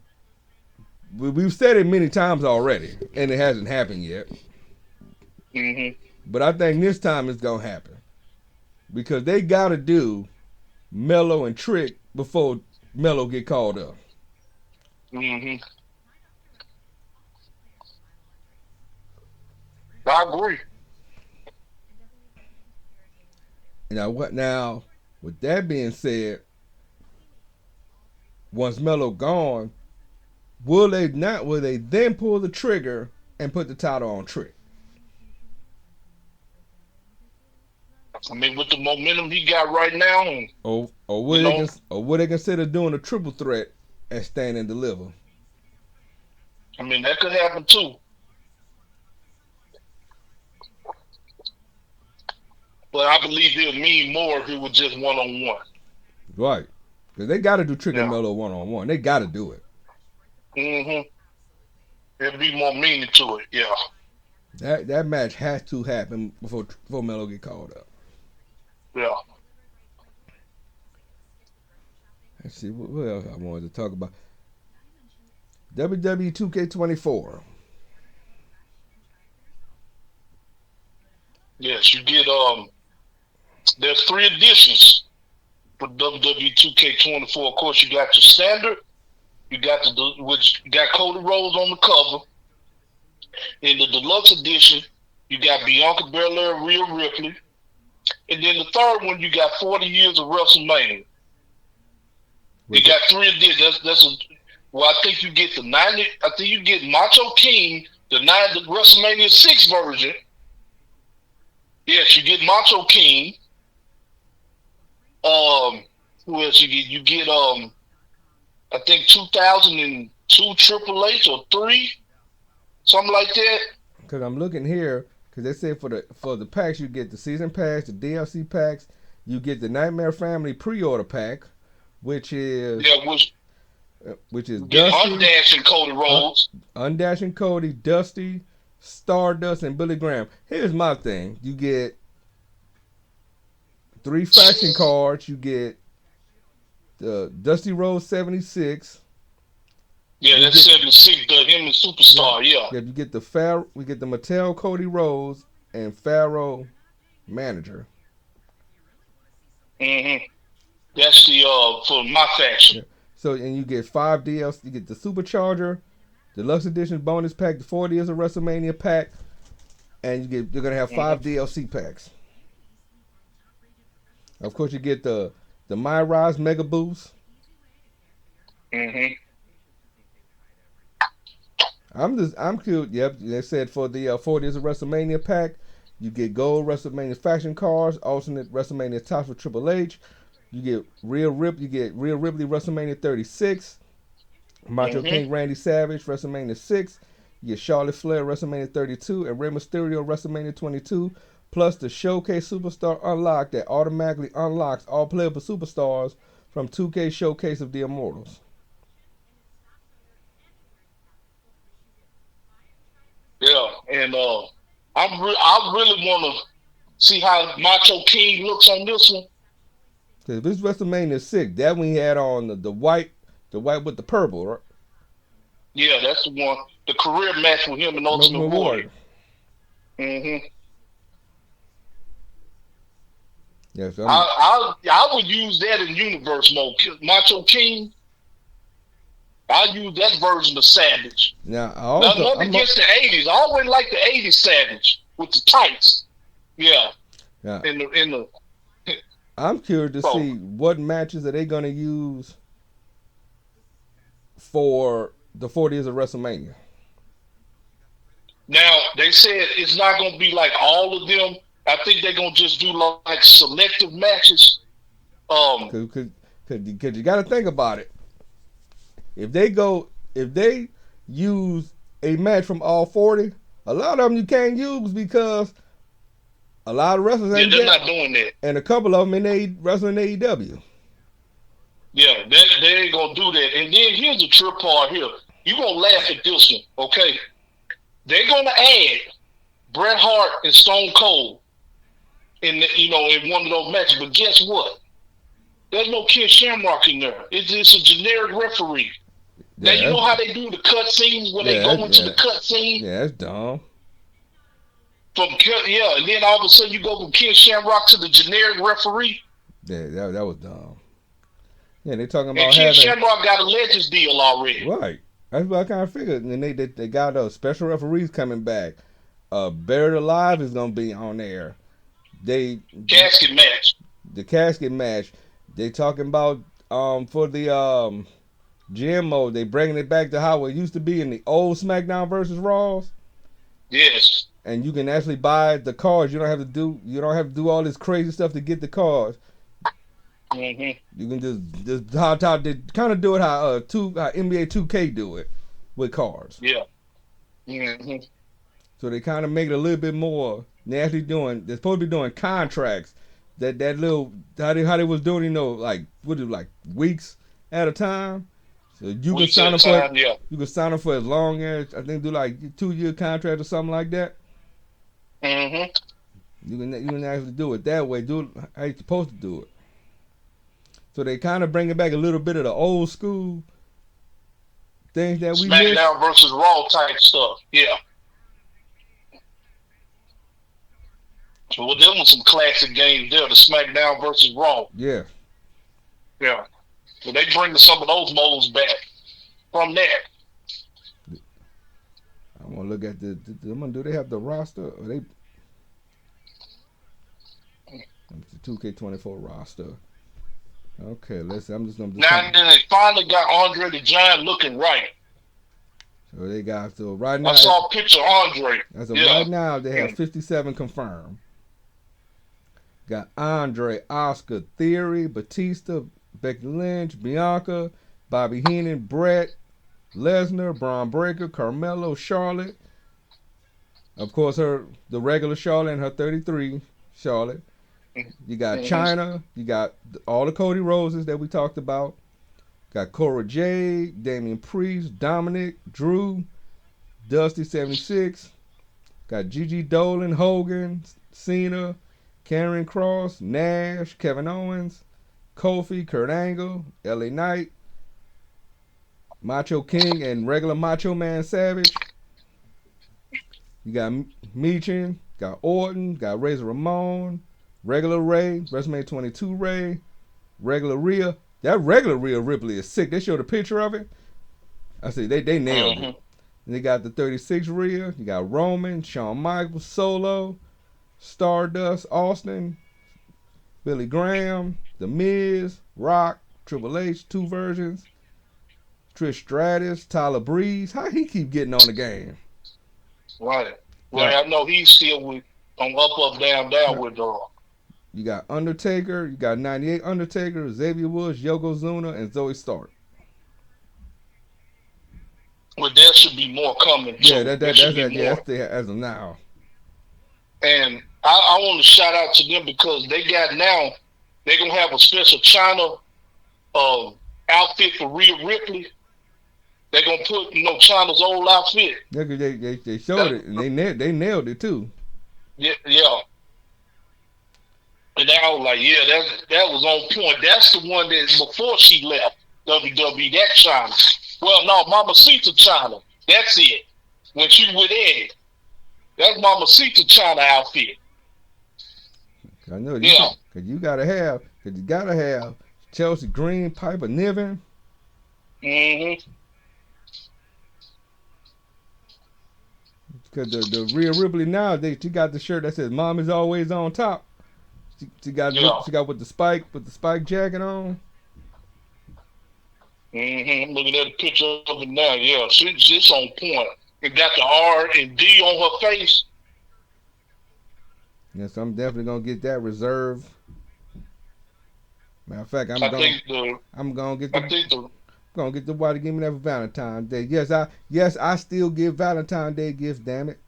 we've said it many times already, and it hasn't happened yet. Mm-hmm. But I think this time it's gonna happen because they gotta do Mello and Trick before Mello get called up. Mm-hmm. I agree. Now, with that being said, once Mello gone, will they then pull the trigger and put the title on Trick? I mean, with the momentum he got right now, Or you know, would they consider doing a triple threat and Stand and Deliver? I mean that could happen too. But I believe he'll mean more if it was just one on one. Right. Because they got to do Trick and Yeah. Mello one-on-one. They got to do it. Mm-hmm. There'll be more meaning to it. Yeah. That match has to happen before Mello get called up. Yeah. Let's see what else I wanted to talk about. WWE 2K24. Yes, you get there's 3 editions for WWE 2K24. Of course, you got your standard, you got which got Cody Rhodes on the cover. In the deluxe edition, you got Bianca Belair, Rhea Ripley, and then the third one you got 40 years of WrestleMania. You got 3 editions. Well, I think you get the 90. I think you get Macho King, the WrestleMania 6 version. Yes, you get Macho King. Who else you get? You get I think 2002 Triple H or 3, something like that. Because I'm looking here, because they say for the packs you get the season pass, the DLC packs, you get the Nightmare Family pre-order pack, which is Dusty, Undashing Cody Rhodes, Undashing Cody, Dusty, Stardust, and Billy Graham. Here's my thing: you get 3 faction cards. You get the Dusty Rhodes 76. Yeah, that's 76. Him and Superstar. Yeah. You get we get the Mattel Cody Rhodes and Pharaoh Manager. Mm-hmm. That's the for my faction. Yeah. So and you get 5 DLC. You get the Supercharger, Deluxe Edition bonus pack, the 40 years of WrestleMania pack, and you're gonna have 5 DLC packs. Of course, you get the My Rise Mega Boost. Mm-hmm. I'm cute. Yep, they said for the 40 years of WrestleMania pack, you get gold WrestleMania faction cards, alternate WrestleMania tops for Triple H. You get Rhea Ripley WrestleMania 36, Macho King Randy Savage WrestleMania 6. You get Charlotte Flair WrestleMania 32 and Rey Mysterio WrestleMania 22. Plus the Showcase Superstar Unlock that automatically unlocks all playable superstars from 2K Showcase of the Immortals. Yeah, and I really want to See how Macho King looks on this one? Cause this WrestleMania 6, that one he had on the white with the purple, right? Yeah, that's the one. The career match with him and Ultimate Warrior. Mm-hmm. Yes, I would use that in universe mode. Macho King, I'll use that version of Savage. Now, nothing against the 80s. I always like the 80s Savage with the tights. Yeah. In the I'm curious to see what matches are they going to use for the 40 years of WrestleMania. Now, they said it's not going to be like all of them. I think they're going to just do like selective matches. Because you got to think about it. If they use a match from all 40, a lot of them you can't use because a lot of wrestlers ain't they're not doing that. And a couple of them wrestling in AEW. Yeah, they ain't going to do that. And then here's the trip part here. You're going to laugh at this one, okay? They're going to add Bret Hart and Stone Cold in one of those matches. But guess what? There's no Kid Shamrock in there. It's a generic referee. Now, you know how they do the cut scenes when they go into the cut scene? Yeah, that's dumb. And then all of a sudden you go from Kid Shamrock to the generic referee? Yeah, that was dumb. Yeah, they talking about Kid Shamrock got a Legends deal already. Right. That's what I kind of figured. And they got special referees coming back. Buried Alive is going to be on there. Casket match. The casket match. They talking about for the gym mode. They bringing it back to how it used to be in the old SmackDown versus Raws. Yes. And you can actually buy the cards. You don't have to do all this crazy stuff to get the cards. Mm-hmm. You can just how they kind of do it how NBA 2K do it with cards. Yeah. Mm-hmm. So they kind of make it a little bit more. They're supposed to be doing contracts. That little how they was doing, like weeks at a time. So you can sign up for you can sign up for as long as I think do like 2-year contract or something like that. Mm-hmm. You can actually do it that way. Do it how you're supposed to do it. So they kind of bring it back a little bit of the old school things that we missed. SmackDown versus Raw type stuff. Yeah. So there was some classic games there, the SmackDown versus Raw. Yeah. Yeah. So they bring some of those modes back from that. I want to look at do they have the roster? Or they the 2K24 roster. Okay, listen. I'm just gonna. Now they finally got Andre the Giant looking right. So they got right now. I saw a picture of Andre. Right now they have 57 confirmed. Got Andre, Oscar, Theory, Batista, Becky Lynch, Bianca, Bobby Heenan, Brett, Lesnar, Braun Breaker, Carmelo, Charlotte. Of course, the regular Charlotte and her 33 Charlotte. You got Chyna. You got all the Cody Roses that we talked about. Got Cora Jade, Damian Priest, Dominic, Drew, Dusty 76. Got Gigi Dolan, Hogan, Cena, Karrion Kross, Nash, Kevin Owens, Kofi, Kurt Angle, LA Knight, Macho King, and regular Macho Man Savage. You got Michin, got Orton, got Razor Ramon, regular Ray, WrestleMania 22 Ray, regular Rhea. That regular Rhea Ripley is sick. They showed a picture of it. I see they nailed it. And they got the 36 Rhea. You got Roman, Shawn Michaels, Solo, Stardust, Austin, Billy Graham, The Miz, Rock, Triple H, 2 versions, Trish Stratus, Tyler Breeze. How he keep getting on the game? Right. Well, I know he's still on up, down, down with You got Undertaker, you got 98 Undertaker, Xavier Woods, Yokozuna, and Zoe Stark. Well, there should be more coming. Yeah, that's as of now. And I want to shout out to them because they're going to have a special China outfit for Rhea Ripley. They're going to put, China's old outfit. Yeah, they showed it, and they nailed it too. Yeah. And I was like, yeah, that was on point. That's the one that before she left WWE, that China. Well, no, Mamacita China. That's it. When she with Eddie. That's Mamacita China outfit. I know because you gotta have Chelsea Green, Piper Niven. Mm-hmm. Because the Rhea Ripley nowadays, she got the shirt that says "Mom is always on top." She got with the spike jacket on. Mm-hmm. I'm looking at a picture of it now. Yeah, she's on point. It got the R and D on her face. Yes, I'm definitely gonna get that reserved. Matter of fact, I'm gonna get the wife to give me that for Valentine's Day. Yes, I still give Valentine's Day gifts. Damn it.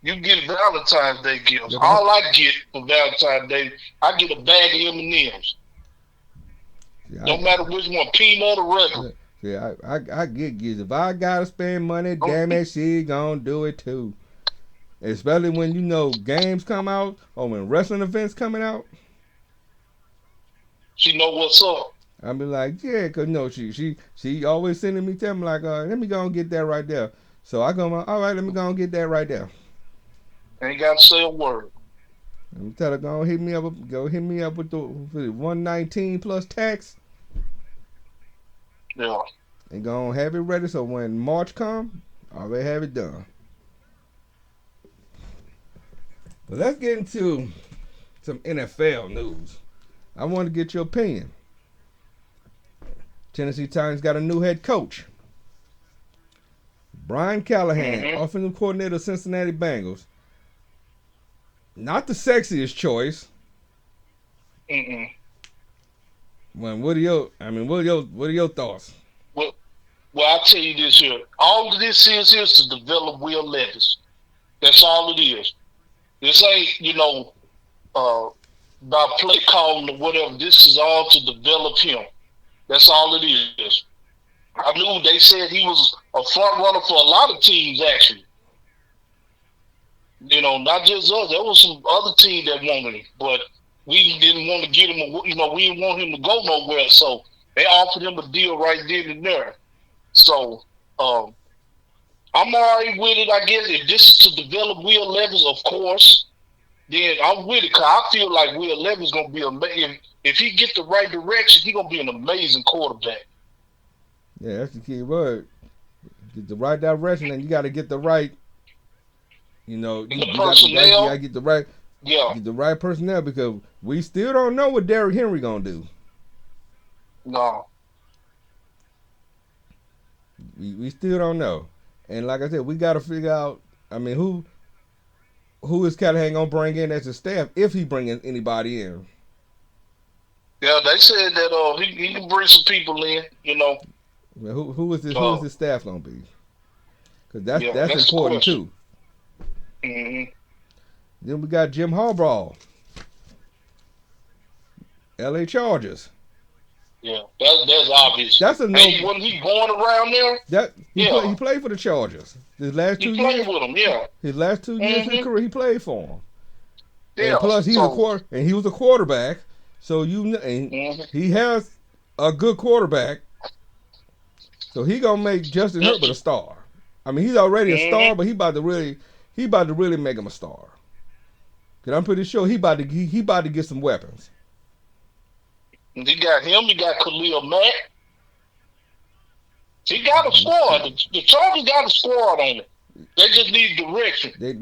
You get Valentine's Day gifts. All I get for Valentine's Day, I get a bag of M&Ms. No matter which one, peanut or regular. Yeah, I get gifts. If I gotta spend money, damn it, she gonna do it too. Especially when you know games come out or when wrestling events coming out. She know what's up. I be like, yeah, cause no, she always sending me tell me like, let me go and get that right there. So I go, all right, let me go and get that right there. Ain't got to say a word. Let me tell her, go hit me up with the 119 plus tax. Yeah. And go have it ready so when March come, I already have it done. But let's get into some NFL news. I want to get your opinion. Tennessee Titans got a new head coach. Brian Callahan, offensive coordinator of Cincinnati Bengals. Not the sexiest choice. What are your thoughts? Well, I'll tell you this here. All of this is to develop Will Levis. That's all it is. This ain't, about play calling or whatever. This is all to develop him. That's all it is. I knew they said he was a front runner for a lot of teams, actually. Not just us. There was some other team that wanted him, but we didn't want to get him. We didn't want him to go nowhere, so they offered him a deal right then and there. So I'm all right with it, I guess. If this is to develop Will Levis, of course, then I'm with it. Cause I feel like Will Levis is gonna be amazing. If he get the right direction, he's gonna be an amazing quarterback. Yeah, that's the key word. Get the right direction, and you got to get the right. You gotta get the right. Yeah. Get the right personnel because we still don't know what Derrick Henry gonna do. No. We still don't know, and like I said, we got to figure out. I mean, who is Callahan gonna bring in as a staff if he brings anybody in? Yeah, they said that he can bring some people in. Well, who is his staff gonna be? Because that's important too. Mm-hmm. Then we got Jim Harbaugh, L.A. Chargers. Yeah, that's obvious. That's a no. Wasn't he born around there? He played for the Chargers. His last 2 years. He played with them, yeah. His last 2 years of his career, he played for them. Yeah. And plus, he was a quarterback. So he has a good quarterback. So he gonna make Justin Herbert a star. I mean, he's already a star, but he about to really make him a star. Cause I'm pretty sure he about to get some weapons. He got him. He got Khalil Mack. He got a squad. The Chargers got a squad on it. They just need direction. They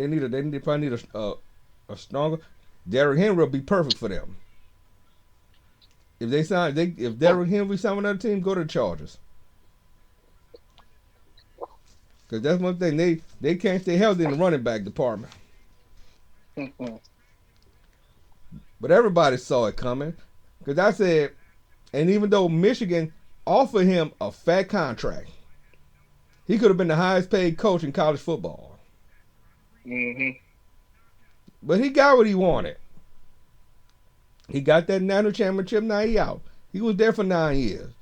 probably need a stronger. Derrick Henry will be perfect for them. If Derrick Henry sign with another team, go to the Chargers. Because that's one thing they can't stay healthy in the running back department. But everybody saw it coming. Because I said, and even though Michigan offered him a fat contract, he could have been the highest paid coach in college football. But he got what he wanted. He got that national championship, now he out. He was there for 9 years.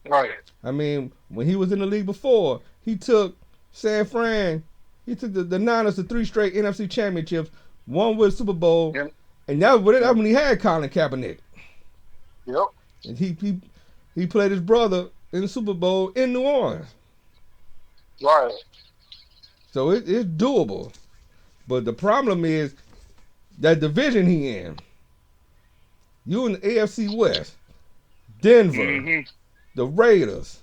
Right. I mean, when he was in the league before, he took San Fran He took the Niners to 3 straight NFC championships, one with Super Bowl, Yep. and that was when he had Colin Kaepernick. Yep. And he played his brother in the Super Bowl in New Orleans. Right. So it's doable. But the problem is that division he in. You in the AFC West, Denver, the Raiders,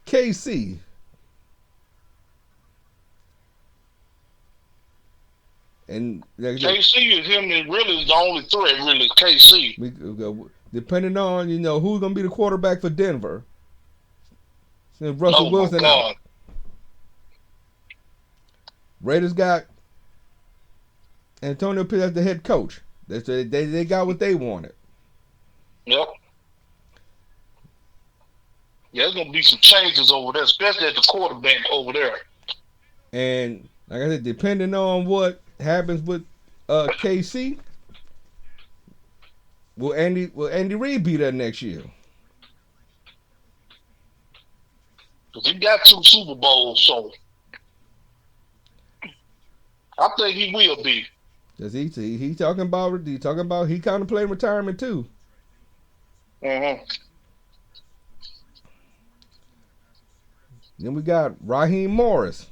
KC. And KC is him and really is the only threat, really, KC. Depending on, who's going to be the quarterback for Denver. Since Russell Wilson out. Raiders got Antonio Pierce as the head coach. They got what they wanted. Yep. Yeah, there's going to be some changes over there, especially at the quarterback over there. And like I said, depending on what happens with KC, will Andy Reid be there next year? Because he got 2 Super Bowls, so I think he will be. Cause he talking about he contemplating retirement too. Mm-hmm. Then we got Raheem Morris,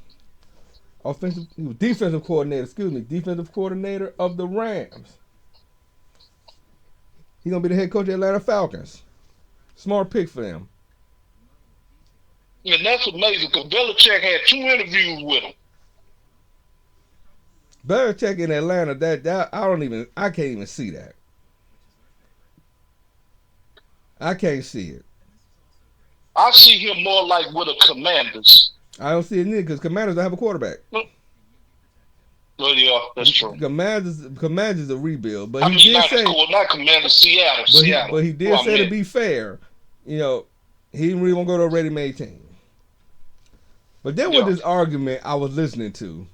defensive coordinator of the Rams. He's gonna be the head coach of the Atlanta Falcons. Smart pick for them. And that's amazing because Belichick had 2 interviews with him. Belichick in Atlanta, that I can't even see that. I can't see it. I see him more like with the Commanders. I don't see it neither because Commanders don't have a quarterback. Oh yeah, that's true. Commanders is a rebuild, but not Commanders, Seattle. But he did say to be fair, he didn't really want to go to a ready-made team. But then with this argument I was listening to,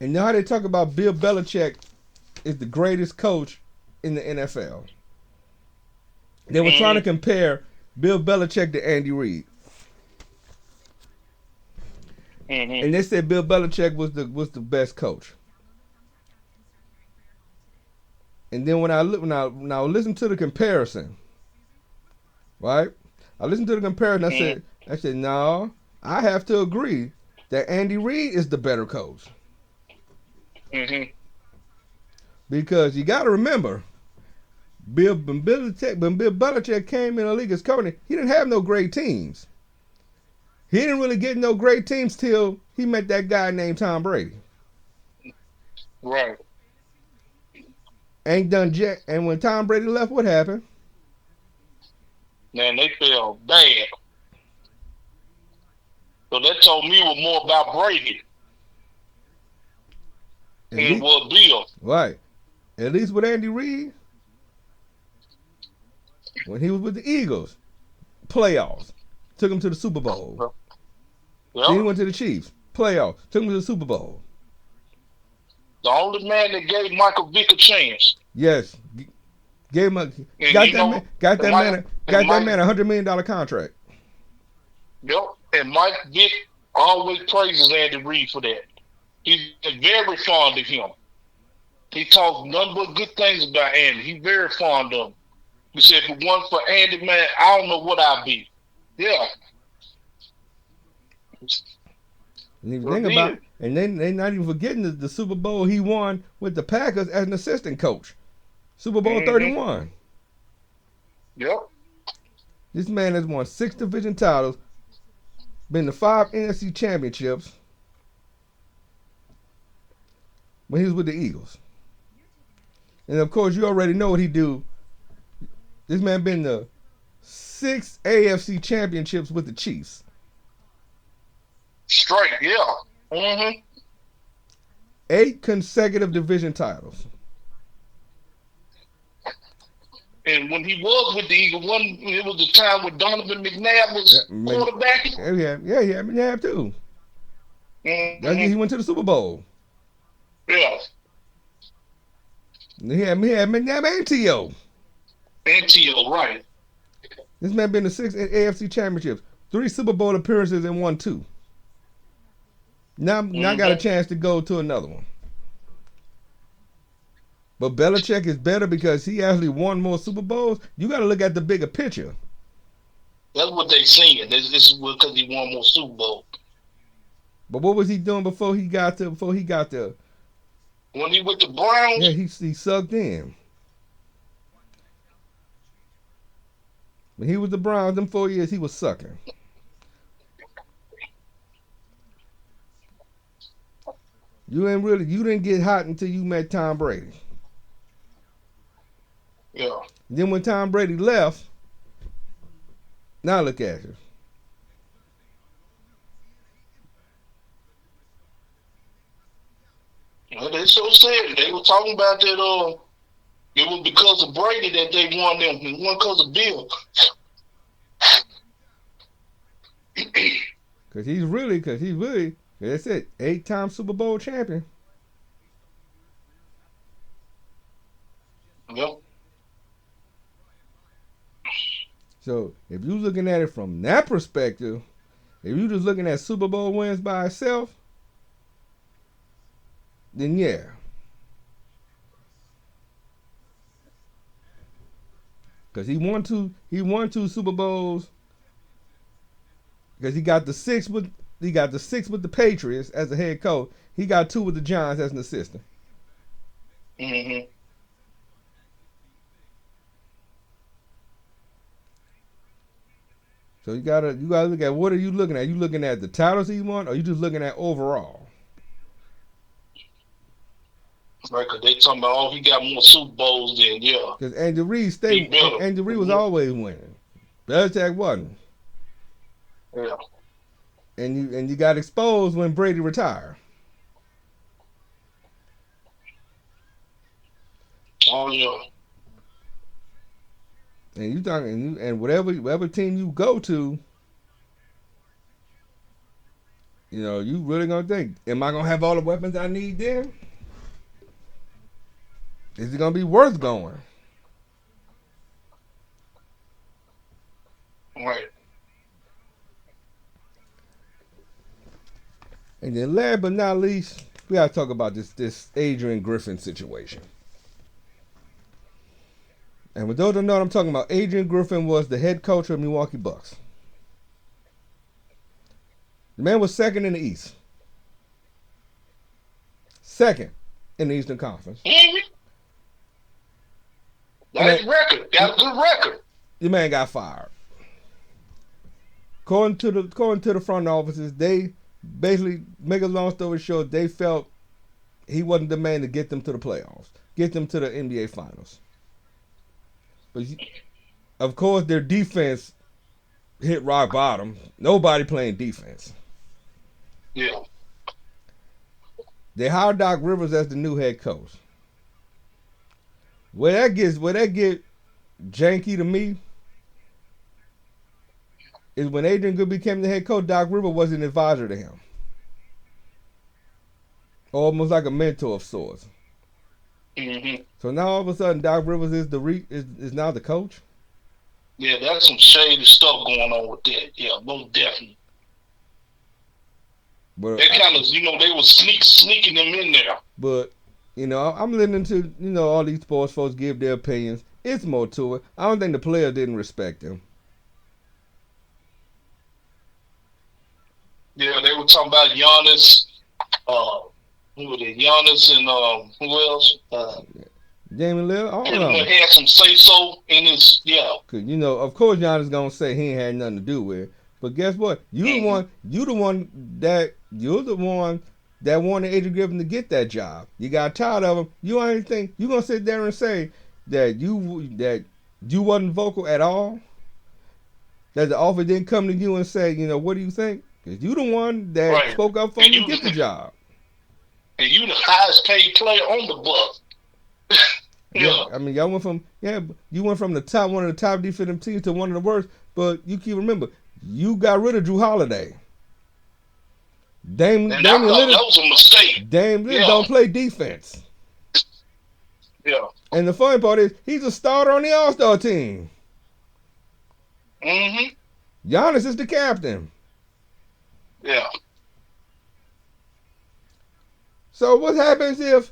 and now they talk about Bill Belichick is the greatest coach in the NFL. They were trying to compare Bill Belichick to Andy Reid. Mm-hmm. And they said Bill Belichick was the best coach. And then when I listened to the comparison, right? I listened to the comparison. I said, no, I have to agree that Andy Reid is the better coach. Mm-hmm. Because you got to remember, when Bill Belichick came in the league as coach, he didn't have no great teams. He didn't really get no great teams till he met that guy named Tom Brady. Right. Ain't done jack. And when Tom Brady left, what happened? Man, they felt bad. So that told me was more about Brady than it was Bill. Right. At least with Andy Reid, when he was with the Eagles, playoffs, took him to the Super Bowl. Yep. Then he went to the Chiefs, playoffs, took him to the Super Bowl. The only man that gave Michael Vick a chance. Yes. Gave him got that man a $100 million contract. Yep. And Mike Vick always praises Andy Reid for that. He's very fond of him. He talks nothing but good things about Andy. He's very fond of him. He said, if it wasn't for Andy, man, I don't know what I'd be. Yeah. And if you think about it, and they're not even forgetting the Super Bowl he won with the Packers as an assistant coach. Super Bowl 31. Yep. This man has won 6 division titles, been to 5 NFC championships when he was with the Eagles. And of course, you already know what he do. This man been to 6 AFC championships with the Chiefs. Straight, yeah. Mm-hmm. 8 consecutive division titles. And when he was with the Eagles, it was the time when Donovan McNabb was quarterbacking. Yeah, McNabb too. Mm-hmm. He went to the Super Bowl. Yeah. He had McNabb and T.O. And T.O., right. This man been to 6 AFC championships, 3 Super Bowl appearances, and won 2. Now got a chance to go to another one. But Belichick is better because he actually won more Super Bowls. You got to look at the bigger picture. That's what they saying. This is because he won more Super Bowl. But what was he doing before he got to? When he went to Browns? Yeah, he sucked in. When he was the Browns, them 4 years, he was sucking. You didn't get hot until you met Tom Brady. Yeah. Then when Tom Brady left, now look at you. Well, they so said they were talking about that. It was because of Brady that they won them. It wasn't because of Bill. Because he's really, that's it, 8-time Super Bowl champion. Yep. So if you're looking at it from that perspective, if you're just looking at Super Bowl wins by itself, then yeah. Because he won two Super Bowls. Because he got the six with the Patriots as a head coach. He got 2 with the Giants as an assistant. Mm-hmm. So you gotta look at, what are you looking at? You looking at the titles he won, or you just looking at overall? Right, because they talking about, he got more Super Bowls than, yeah. Because Andy Reid was always winning. Belichick wasn't. Yeah. And you got exposed when Brady retired. Oh yeah. And you talking, and whatever team you go to, you really gonna think, am I gonna have all the weapons I need then? Is it gonna be worth going? Right. And then last but not least, we gotta talk about this Adrian Griffin situation. And with those who know what I'm talking about, Adrian Griffin was the head coach of Milwaukee Bucks. The man was second in the East. Second in the Eastern Conference. Mm-hmm. That's record. Got a good record. The man got fired. According to the front offices, they basically, make a long story short, they felt he wasn't the man to get them to the playoffs, get them to the NBA Finals. But of course, their defense hit rock bottom. Nobody playing defense. Yeah. They hired Doc Rivers as the new head coach. Where that get janky to me is when Adrian Good became the head coach, Doc Rivers was an advisor to him. Almost like a mentor of sorts. Mm-hmm. So now all of a sudden Doc Rivers is now the coach? Yeah, that's some shady stuff going on with that. Yeah, most definitely. But they kind of, they were sneaking them in there. But, I'm listening to, all these sports folks give their opinions. It's more to it. I don't think the player didn't respect him. Yeah, they were talking about Giannis. Who was it? Giannis and who else? Jamie Lillard. All of them had some say so in his. Yeah. Cause of course Giannis gonna say he ain't had nothing to do with it. But guess what? You're the one that wanted Adrian Griffin to get that job. You got tired of him. You ain't think you gonna sit there and say that you wasn't vocal at all. That the offer didn't come to you and say, what do you think? Because you the one that spoke up for him to get the job. And you the highest paid player on the Bucks. Yeah, I mean, you went from the top, one of the top defensive teams, to one of the worst. But you keep remember, you got rid of Drew Holiday. Dame Lillard, that was a mistake. Dame Lillard don't play defense. Yeah. And the funny part is, he's a starter on the All-Star team. Mm-hmm. Giannis is the captain. Yeah. So what happens if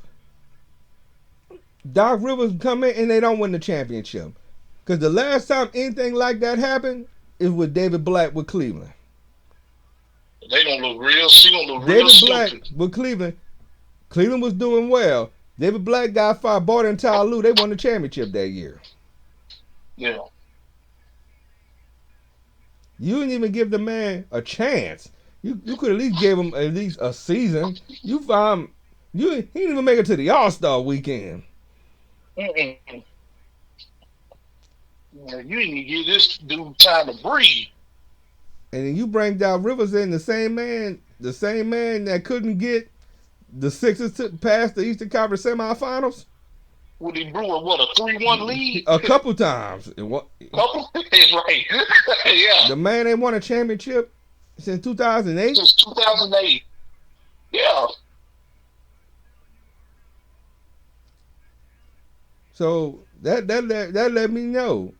Doc Rivers come in and they don't win the championship? Because the last time anything like that happened is with David Black with Cleveland. They gonna look real. She gonna look real David Black stupid. with Cleveland. Cleveland was doing well. David Black got fired, bought in Tyloo. They won the championship that year. Yeah. You didn't even give the man a chance. You could at least give him at least a season. He didn't even make it to the All-Star weekend. Mm-mm. Yeah, you didn't even give this dude time to breathe. And then you bring Doc Rivers in, the same man that couldn't get the Sixers past the Eastern Conference semifinals. Would he brew what, a 3-1 lead? A couple times. Couple? Right. Yeah. The man ain't won a championship since 2008. Since 2008. Yeah. So that let me know.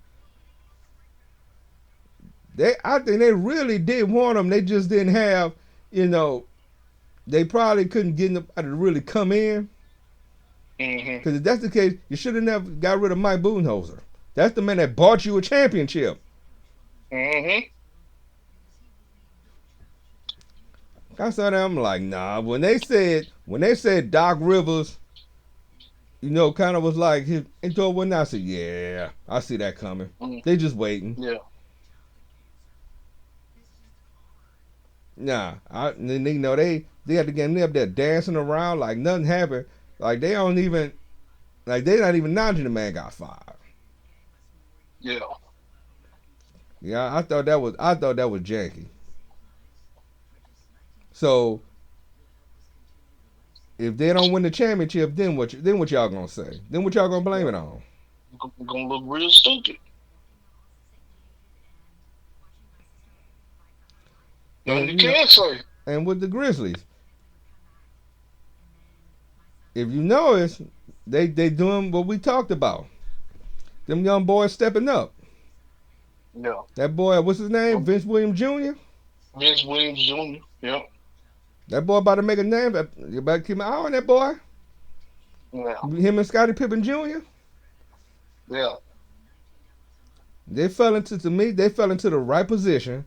I think they really did want him. They just didn't have, they probably couldn't get anybody to really come in. Because if that's the case, you should have never got rid of Mike Budenholzer. That's the man that bought you a championship. Mm-hmm. I saw that, I'm like, nah. When they said Doc Rivers, kind of was like his intro when I said, yeah, I see that coming. They just waiting. Yeah. Nah, they had to get me up there dancing around like nothing happened. Like they're not even acknowledging the man got fired. Yeah. Yeah, I thought that was janky. So if they don't win the championship, then what y'all gonna say? Then what y'all gonna blame it on? Gonna look real stupid. And you can't say. And with the Grizzlies, if you notice, they doing what we talked about. Them young boys stepping up. Yeah. That boy, what's his name? Vince Williams Jr.? Vince Williams Jr., yeah. That boy about to make a name. You better keep an eye on that boy. Yeah. Him and Scottie Pippen Jr.? Yeah. They fell into the right position.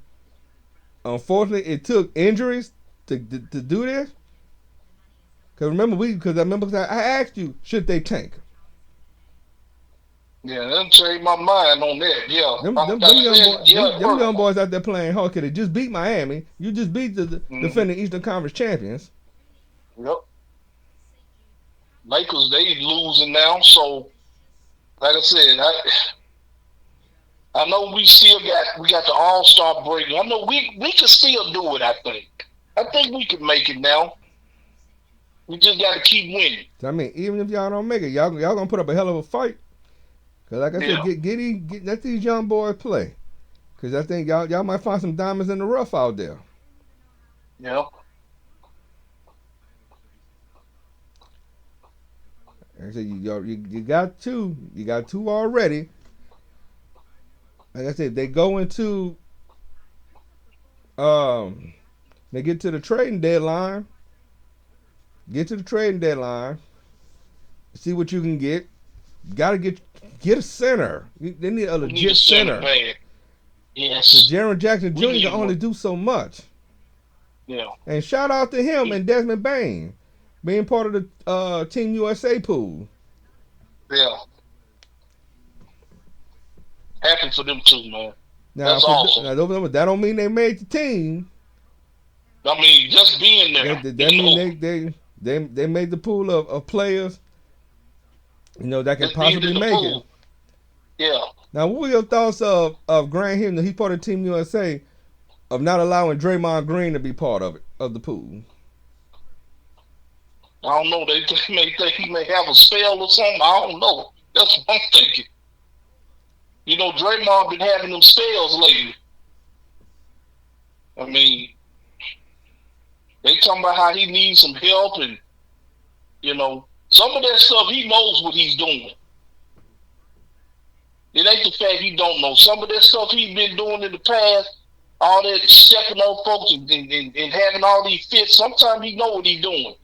Unfortunately, it took injuries to do this. Because I remember I asked you, should they tank? Yeah, that changed my mind on that. Yeah. Them young boys out there playing hard. They just beat Miami. You just beat the defending Eastern Conference champions. Yep. Lakers, they losing now. So, like I said, I know we got the All-Star break. I know we can still do it. I think we can make it now. We just got to keep winning. I mean, even if y'all don't make it, y'all gonna put up a hell of a fight. Cause like I said, let these young boys play. Cause I think y'all might find some diamonds in the rough out there. Yeah. Like I said, you got two. You got two already. Like I said, they go into they get to the trading deadline. See what you can get. Got to get a center. They need a legit center. Yes. So Jaren Jackson Jr. can only do so much. Yeah. And shout out to him and Desmond Bain being part of the Team USA pool. Yeah. Happy for them too, man. That's awesome. That don't mean they made the team. I mean, just being there. That mean they made the pool of players, that can possibly make it. Yeah. Now, what were your thoughts of Grant Hill? He's part of Team USA, of not allowing Draymond Green to be part of the pool. I don't know. They may think he may have a spell or something. I don't know. That's what I'm thinking. Draymond been having them spells lately. I mean, they talking about how he needs some help and, some of that stuff, he knows what he's doing. It ain't the fact he don't know. Some of that stuff he's been doing in the past, all that stepping on folks and having all these fits, sometimes he know what he's doing.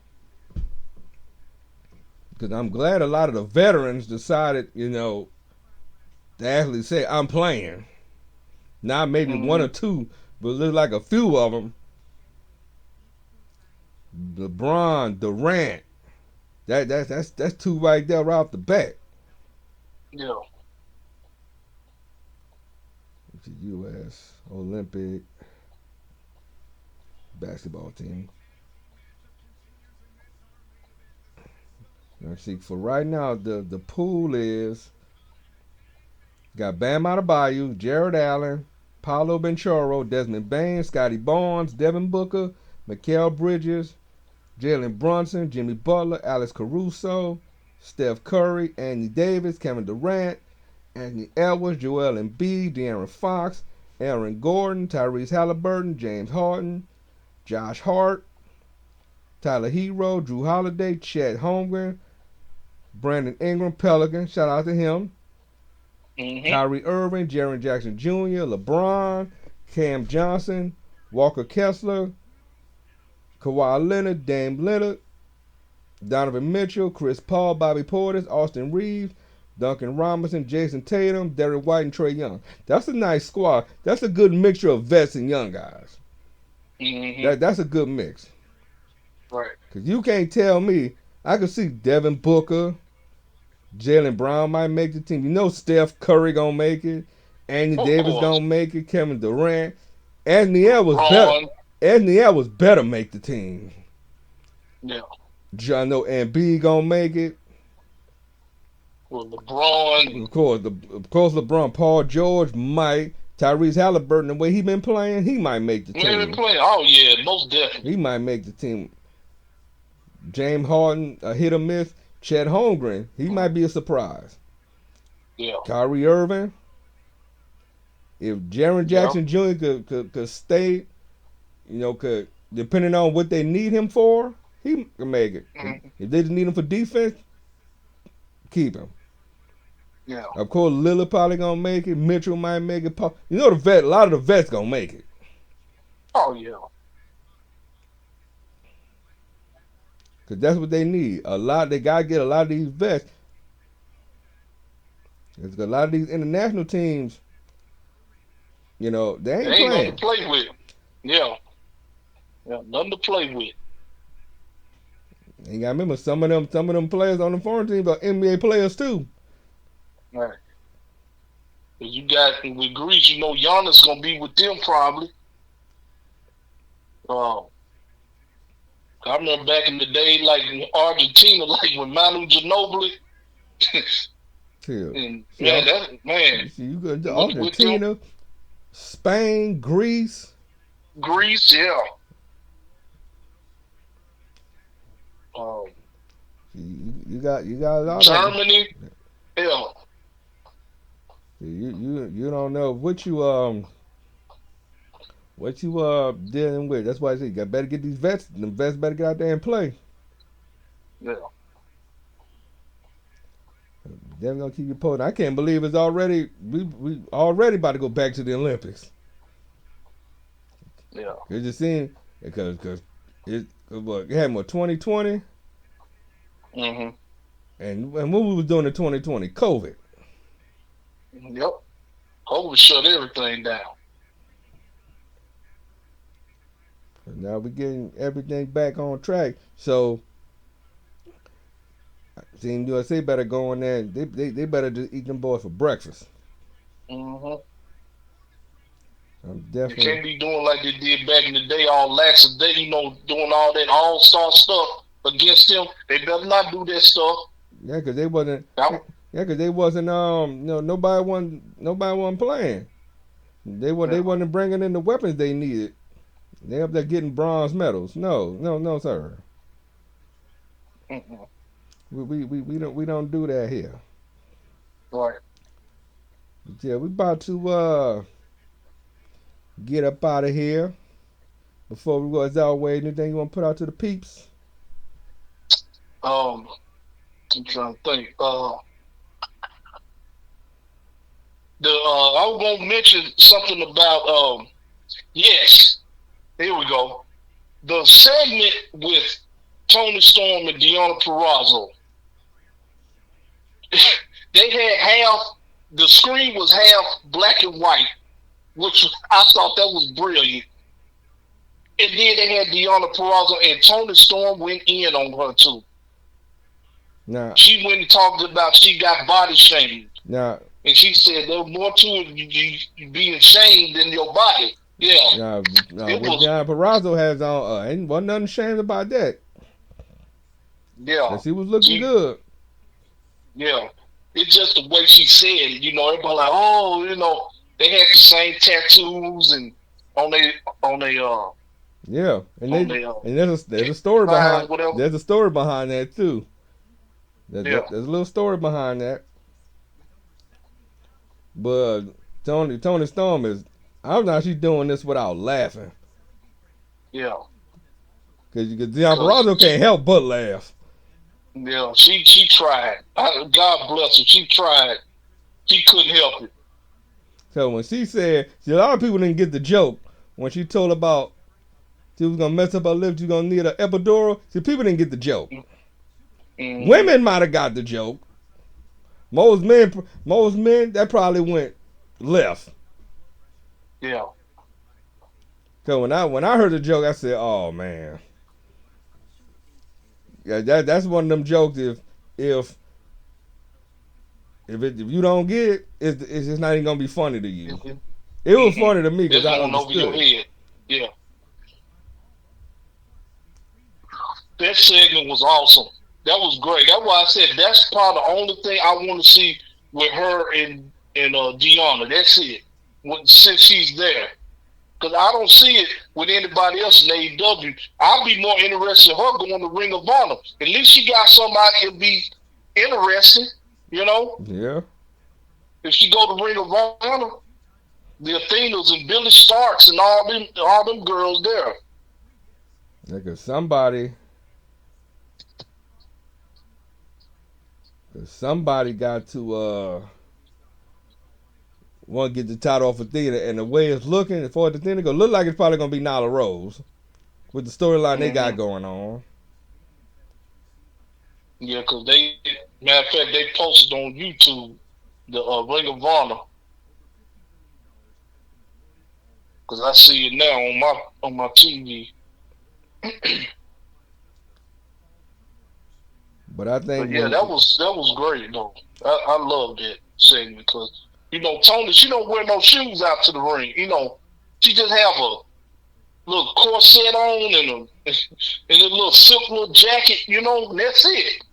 because I'm glad a lot of the veterans decided, to actually say I'm playing. Not maybe one or two, but it looks like a few of them. LeBron, Durant, that's two right there right off the bat. Yeah. The U.S. Olympic basketball team. Let's see. For right now, the pool is got Bam Adebayo, Jared Allen, Paolo Banchero, Desmond Bain, Scotty Barnes, Devin Booker, Mikal Bridges, Jalen Brunson, Jimmy Butler, Alex Caruso, Steph Curry, Anthony Davis, Kevin Durant, Anthony Edwards, Joel Embiid, De'Aaron Fox, Aaron Gordon, Tyrese Halliburton, James Harden, Josh Hart, Tyler Hero, Drew Holiday, Chet Holmgren, Brandon Ingram, Pelican, shout out to him. Kyrie Irving, Jaren Jackson Jr., LeBron, Cam Johnson, Walker Kessler, Kawhi Leonard, Dame Lillard, Donovan Mitchell, Chris Paul, Bobby Portis, Austin Reeves, Duncan Robinson, Jason Tatum, Derek White, and Trae Young. That's a nice squad. That's a good mixture of vets and young guys. That's a good mix. Right. Because you can't tell me. I could see Devin Booker, Jaylen Brown might make the team. Steph Curry gonna make it. Anthony Davis gonna make it. Kevin Durant. Anthony Edwards better make the team. Yeah. I know Embiid gonna make it. Well, LeBron. Of course, LeBron. Paul George might. Tyrese Halliburton, the way he been playing, he might make the team. Oh yeah, most definitely. He might make the team. James Harden, a hit or miss. Chet Holmgren, he might be a surprise. Yeah. Kyrie Irving. If Jaren Jackson Jr. could stay, could depending on what they need him for, he can make it. If they just need him for defense, keep him. Yeah. Of course, Lillard probably gonna make it. Mitchell might make it. A lot of the vets gonna make it. Oh yeah. Cause that's what they need. They gotta get a lot of these vets. Cause a lot of these international teams, they ain't playing. Nothing to play with. Yeah. Yeah, nothing to play with. And you gotta remember some of them players on the foreign teams are NBA players too. Right. Cause you got with Greece, Giannis gonna be with them probably. I remember back in the day, like in Argentina, like when Manu Ginobili. Man. You go to Argentina, Spain, Greece. Yeah. You got a lot Germany. Yeah. You don't know what you dealing with. That's why I say you better get these vets. The vets better get out there and play. Yeah. They're gonna keep you posted. I can't believe it's already we already about to go back to the Olympics. Yeah. It just seemed because it had more 2020. And what we was doing in 2020, COVID. Yep. COVID shut everything down. And now we're getting everything back on track. So Team USA better go in there. They better just eat them boys for breakfast. I'm definitely. They can't be doing like they did back in the day, all lax day, doing all that all-star stuff against them. They better not do that stuff. Yeah, because they wasn't. Yeah, because they wasn't. Nobody wasn't playing. They wasn't bringing in the weapons they needed. They up there getting bronze medals. No, sir. We don't do that here. Right. But yeah, we about to get up out of here. Before we go, is that way? Anything you want to put out to the peeps? I'm trying to think. I was going to mention something about. Yes, here we go. The segment with Tony Storm and Deonna Purrazzo. they had the screen was half black and white, which I thought that was brilliant. And then they had Deanna Purrazzo and Tony Storm went in on her too. Now she went and talked about she got body shamed. Now, and she said there was more to it you being shamed than your body. Yeah. Now what Deanna Purrazzo has on, ain't wasn't nothing shamed about that. Yeah. She was looking good. Yeah. It's just the way she said it. Everybody like, oh, they had the same tattoos and on their yeah, and there's a story behind that too. There's a little story behind that. But Tony Storm is, I don't know how she's doing this without laughing. Yeah. Because Deanna Purrazzo can't help but laugh. Yeah, she tried. God bless her. She tried. She couldn't help it. So when she said, a lot of people didn't get the joke when she told about she was gonna mess up her lips, you're gonna need an epidural. See, people didn't get the joke. Mm-hmm. Women might have got the joke. Most men, that probably went left. Yeah. So when I heard the joke, I said, "Oh man, yeah, that's one of them jokes. If you don't get it, it's just not even gonna be funny to you." Mm-hmm. It was funny to me because I understood. Over your head. Yeah. That segment was awesome. That was great. That's why I said that's probably the only thing I want to see with her and Deanna. That's it. Since she's there. Because I don't see it with anybody else in AEW. I'll be more interested in her going to Ring of Honor. At least she got somebody to be interested, Yeah. If she go to Ring of Honor, the Athenas and Billy Starks and all them girls there. Yeah, because somebody got to want to get the title off of Athena, and the way it's looking for the Athena, look like it's probably gonna be Nyla Rose with the storyline they got going on. Yeah, because matter of fact, they posted on YouTube the Ring of Honor. Because I see it now on my TV. But I think, that was great though. I loved that segment because Tony, she don't wear no shoes out to the ring. She just have a little corset on and a little silk little jacket. And that's it.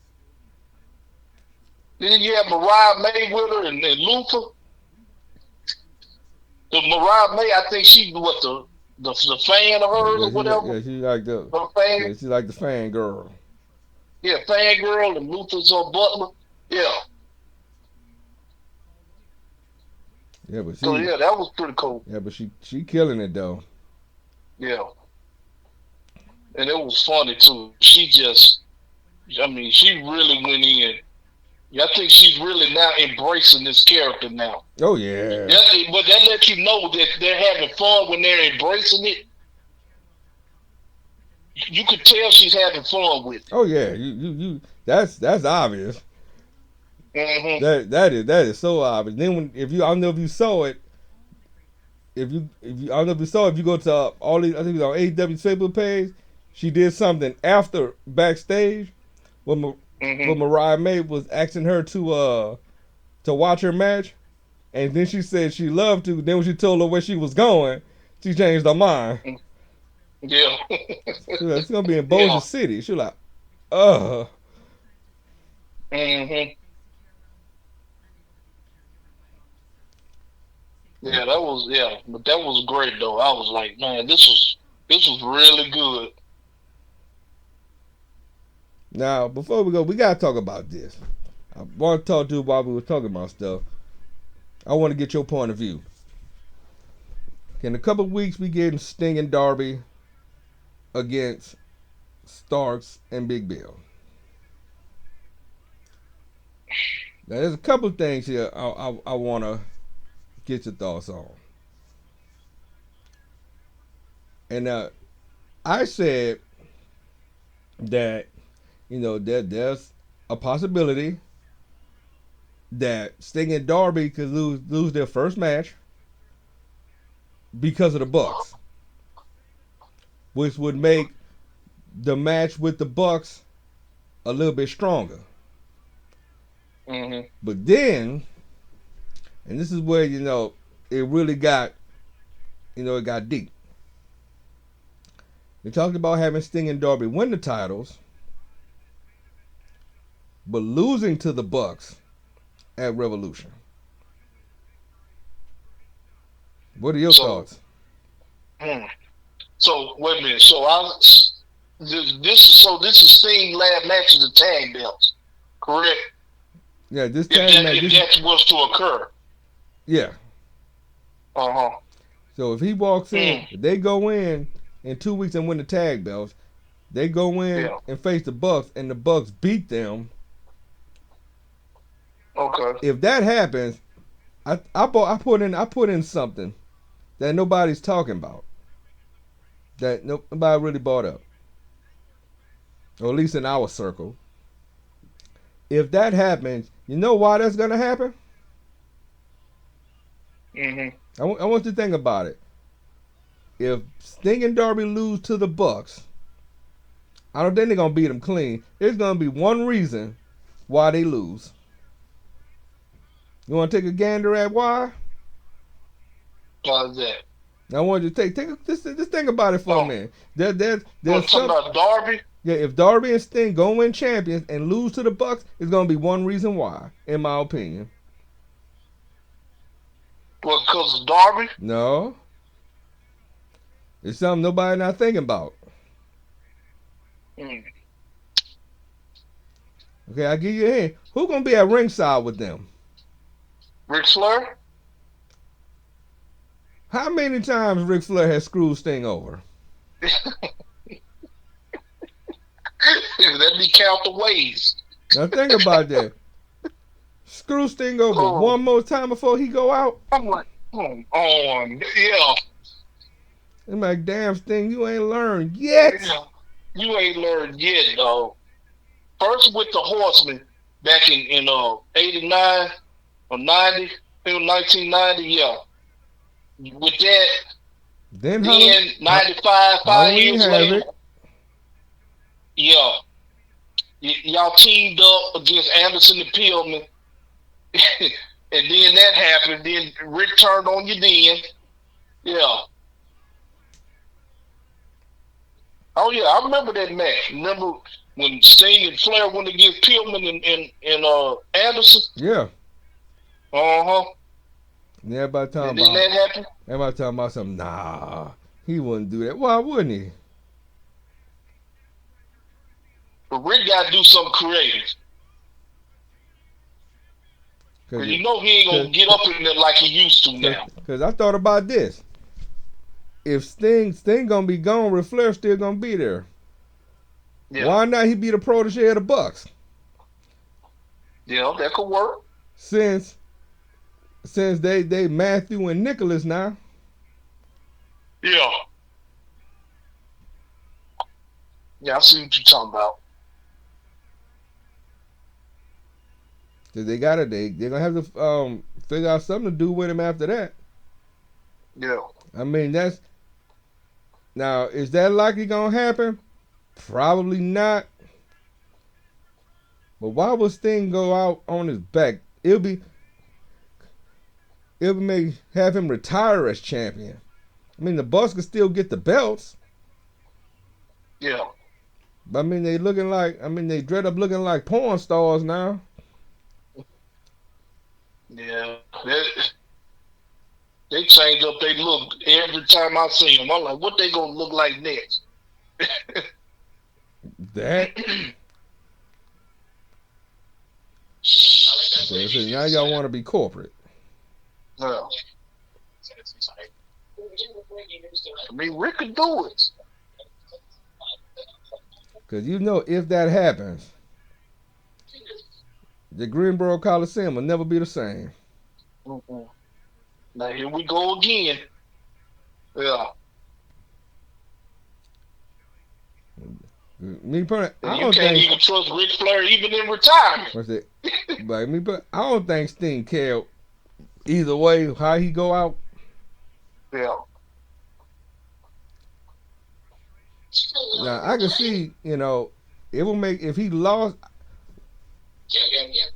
Then you have Mariah May with her and Luther. The Mariah May, I think she the fan of hers or whatever. Yeah, she like the fan. Yeah, she like the fan girl. Yeah, fan girl and Luther's her butler. Yeah. Yeah, but that was pretty cool. Yeah, but she killing it though. Yeah. And it was funny too. She really went in. I think she's really now embracing this character now. Oh yeah. But that lets you know that they're having fun when they're embracing it. You could tell she's having fun with it. Oh yeah, you that's obvious. Mm-hmm. That is so obvious. Then I don't know if you saw it. If you go to all these, I think it's on AEW's Facebook page, she did something after backstage when Mariah May was asking her to watch her match, and then she said she loved to. Then when she told her where she was going, she changed her mind. Yeah. She was like, it's gonna be in Bossier City. She was like, ugh. Mm-hmm. Yeah, but that was great though. I was like, man, this was really good. Now, before we go, we gotta talk about this. I want to talk to you while we were talking about stuff. I want to get your point of view. In a couple of weeks, we getting Sting and Darby against Starks and Big Bill. Now, there's a couple of things here I want to get your thoughts on. And I said that, there's a possibility that Sting and Darby could lose their first match because of the Bucks, which would make the match with the Bucks a little bit stronger. Mm-hmm. But then, and this is where it really got it got deep. They talked about having Sting and Darby win the titles, but losing to the Bucks at Revolution. What are your thoughts? So wait a minute. So this is Sting last match of the tag belts, correct? Yeah, this tag match. If that was to occur. Yeah. Uh-huh. So if he walks in, if they go in 2 weeks and win the tag belts, they go in and face the Bucks, and the Bucks beat them. Okay. If that happens, I put in something that nobody's talking about, that nobody really brought up, or at least in our circle. If that happens, you know why that's gonna happen? Mm-hmm. I want you to think about it. If Sting and Darby lose to the Bucks, I don't think they're gonna beat them clean. There's gonna be one reason why they lose. You want to take a gander at why? Why is that? I want you to just think about it for a minute. There's talking about Darby. Yeah, if Darby and Sting go win champions and lose to the Bucks, it's gonna be one reason why, in my opinion. What, because of Darby? No. It's something nobody not thinking about. Mm. Okay, I'll give you a hint. Who gonna be at ringside with them? Ric Flair? How many times Ric Flair has screwed Sting over? Let me count the ways. Now think about that. Screw Sting over one more time before he go out. I'm like, come on. Yeah. I'm like, damn, Sting, you ain't learned yet. Yeah. You ain't learned yet, though. First with the Horsemen back in 89 or 90, 1990, yeah. With that, then 95, 5 years later, yeah. Y'all teamed up against Anderson and Pillman. And then that happened. Then Rick turned on you then. Yeah. Oh, yeah. I remember that match. Remember when Sting and Flair went against Pillman and Anderson? Yeah. Uh-huh. And everybody talking and then about that happened? Everybody talking about something. Nah, he wouldn't do that. Why wouldn't he? But Rick got to do something creative. Because you know he ain't going to get up in there like he used to now. Because I thought about this. If Sting going to be gone, Ric Flair still going to be there. Yeah. Why not he be the protege of the Bucks? Yeah, that could work. Since they Matthew and Nicholas now. Yeah. Yeah, I see what you're talking about. They're gonna have to figure out something to do with him after that. Yeah. I mean is that likely gonna happen? Probably not. But why would Sting go out on his back? It may have him retire as champion. I mean, the Bucks could still get the belts. Yeah. But I mean, they dread up looking like porn stars now. Yeah. They change up their look every time I see them. I'm like, what they gonna look like next? That. So now y'all want to be corporate. Yeah. I mean, Rick could do it. Because if that happens, the Greensboro Coliseum will never be the same. Mm-mm. Now here we go again. Yeah. Me personally, And I you don't can't think. even trust Ric Flair even in retirement. What's it? But me, but I don't think Sting cared either way how he go out. Yeah. Now I can see, it will make if he lost.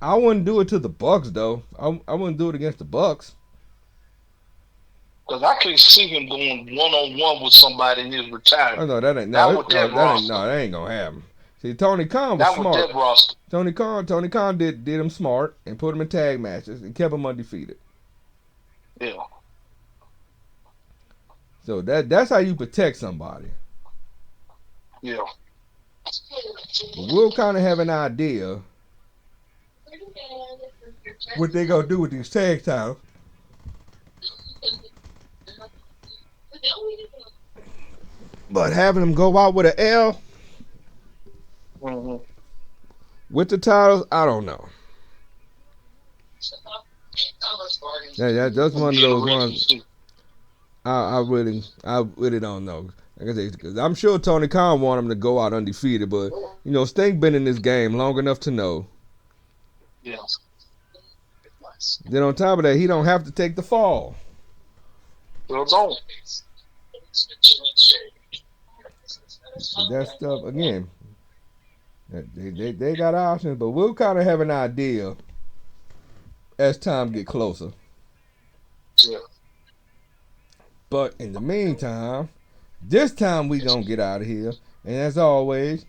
I wouldn't do it to the Bucks though. I wouldn't do it against the Bucks. Because I can see him going one-on-one with somebody in his Oh retirement. no, that ain't Not with that roster. that ain't gonna happen. See, Tony Khan was Not with smart. that roster. Tony Khan did him smart and put him in tag matches and kept him undefeated. Yeah. So that's how you protect somebody. Yeah. But we'll kind of have an idea what they gonna do with these tag titles. But having them go out with an L Mm-hmm. with the titles, I don't know. That's one of those ones. I really don't know. Like I say, because I'm sure Tony Khan want him to go out undefeated, but Sting been in this game long enough to know. Yeah. Then on top of that, he don't have to take the fall. Well, don't. That stuff again. They got options, but we'll kind of have an idea as time get closer. Yeah. But in the meantime, this time we gonna get out of here. And as always,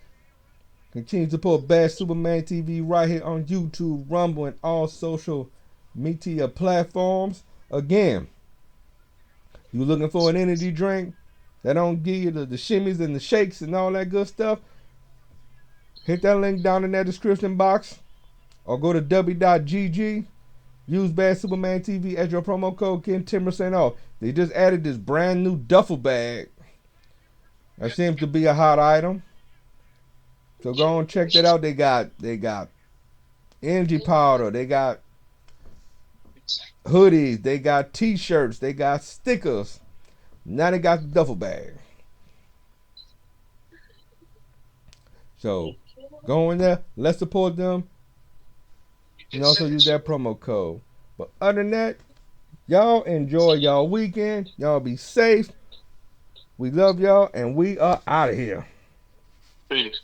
continue to support Bad Superman TV right here on YouTube, Rumble, and all social media platforms. Again, you looking for an energy drink that don't give you the shimmies and the shakes and all that good stuff? Hit that link down in that description box, or go to w.gg. Use Bad Superman TV as your promo code, getting 10% off. They just added this brand new duffel bag. That seems to be a hot item. So go and check that out. They got energy powder. They got hoodies. They got t-shirts. They got stickers. Now they got the duffel bag. So go in there. Let's support them. And also use that promo code. But other than that, y'all enjoy y'all weekend. Y'all be safe. We love y'all, and we are out of here. Peace.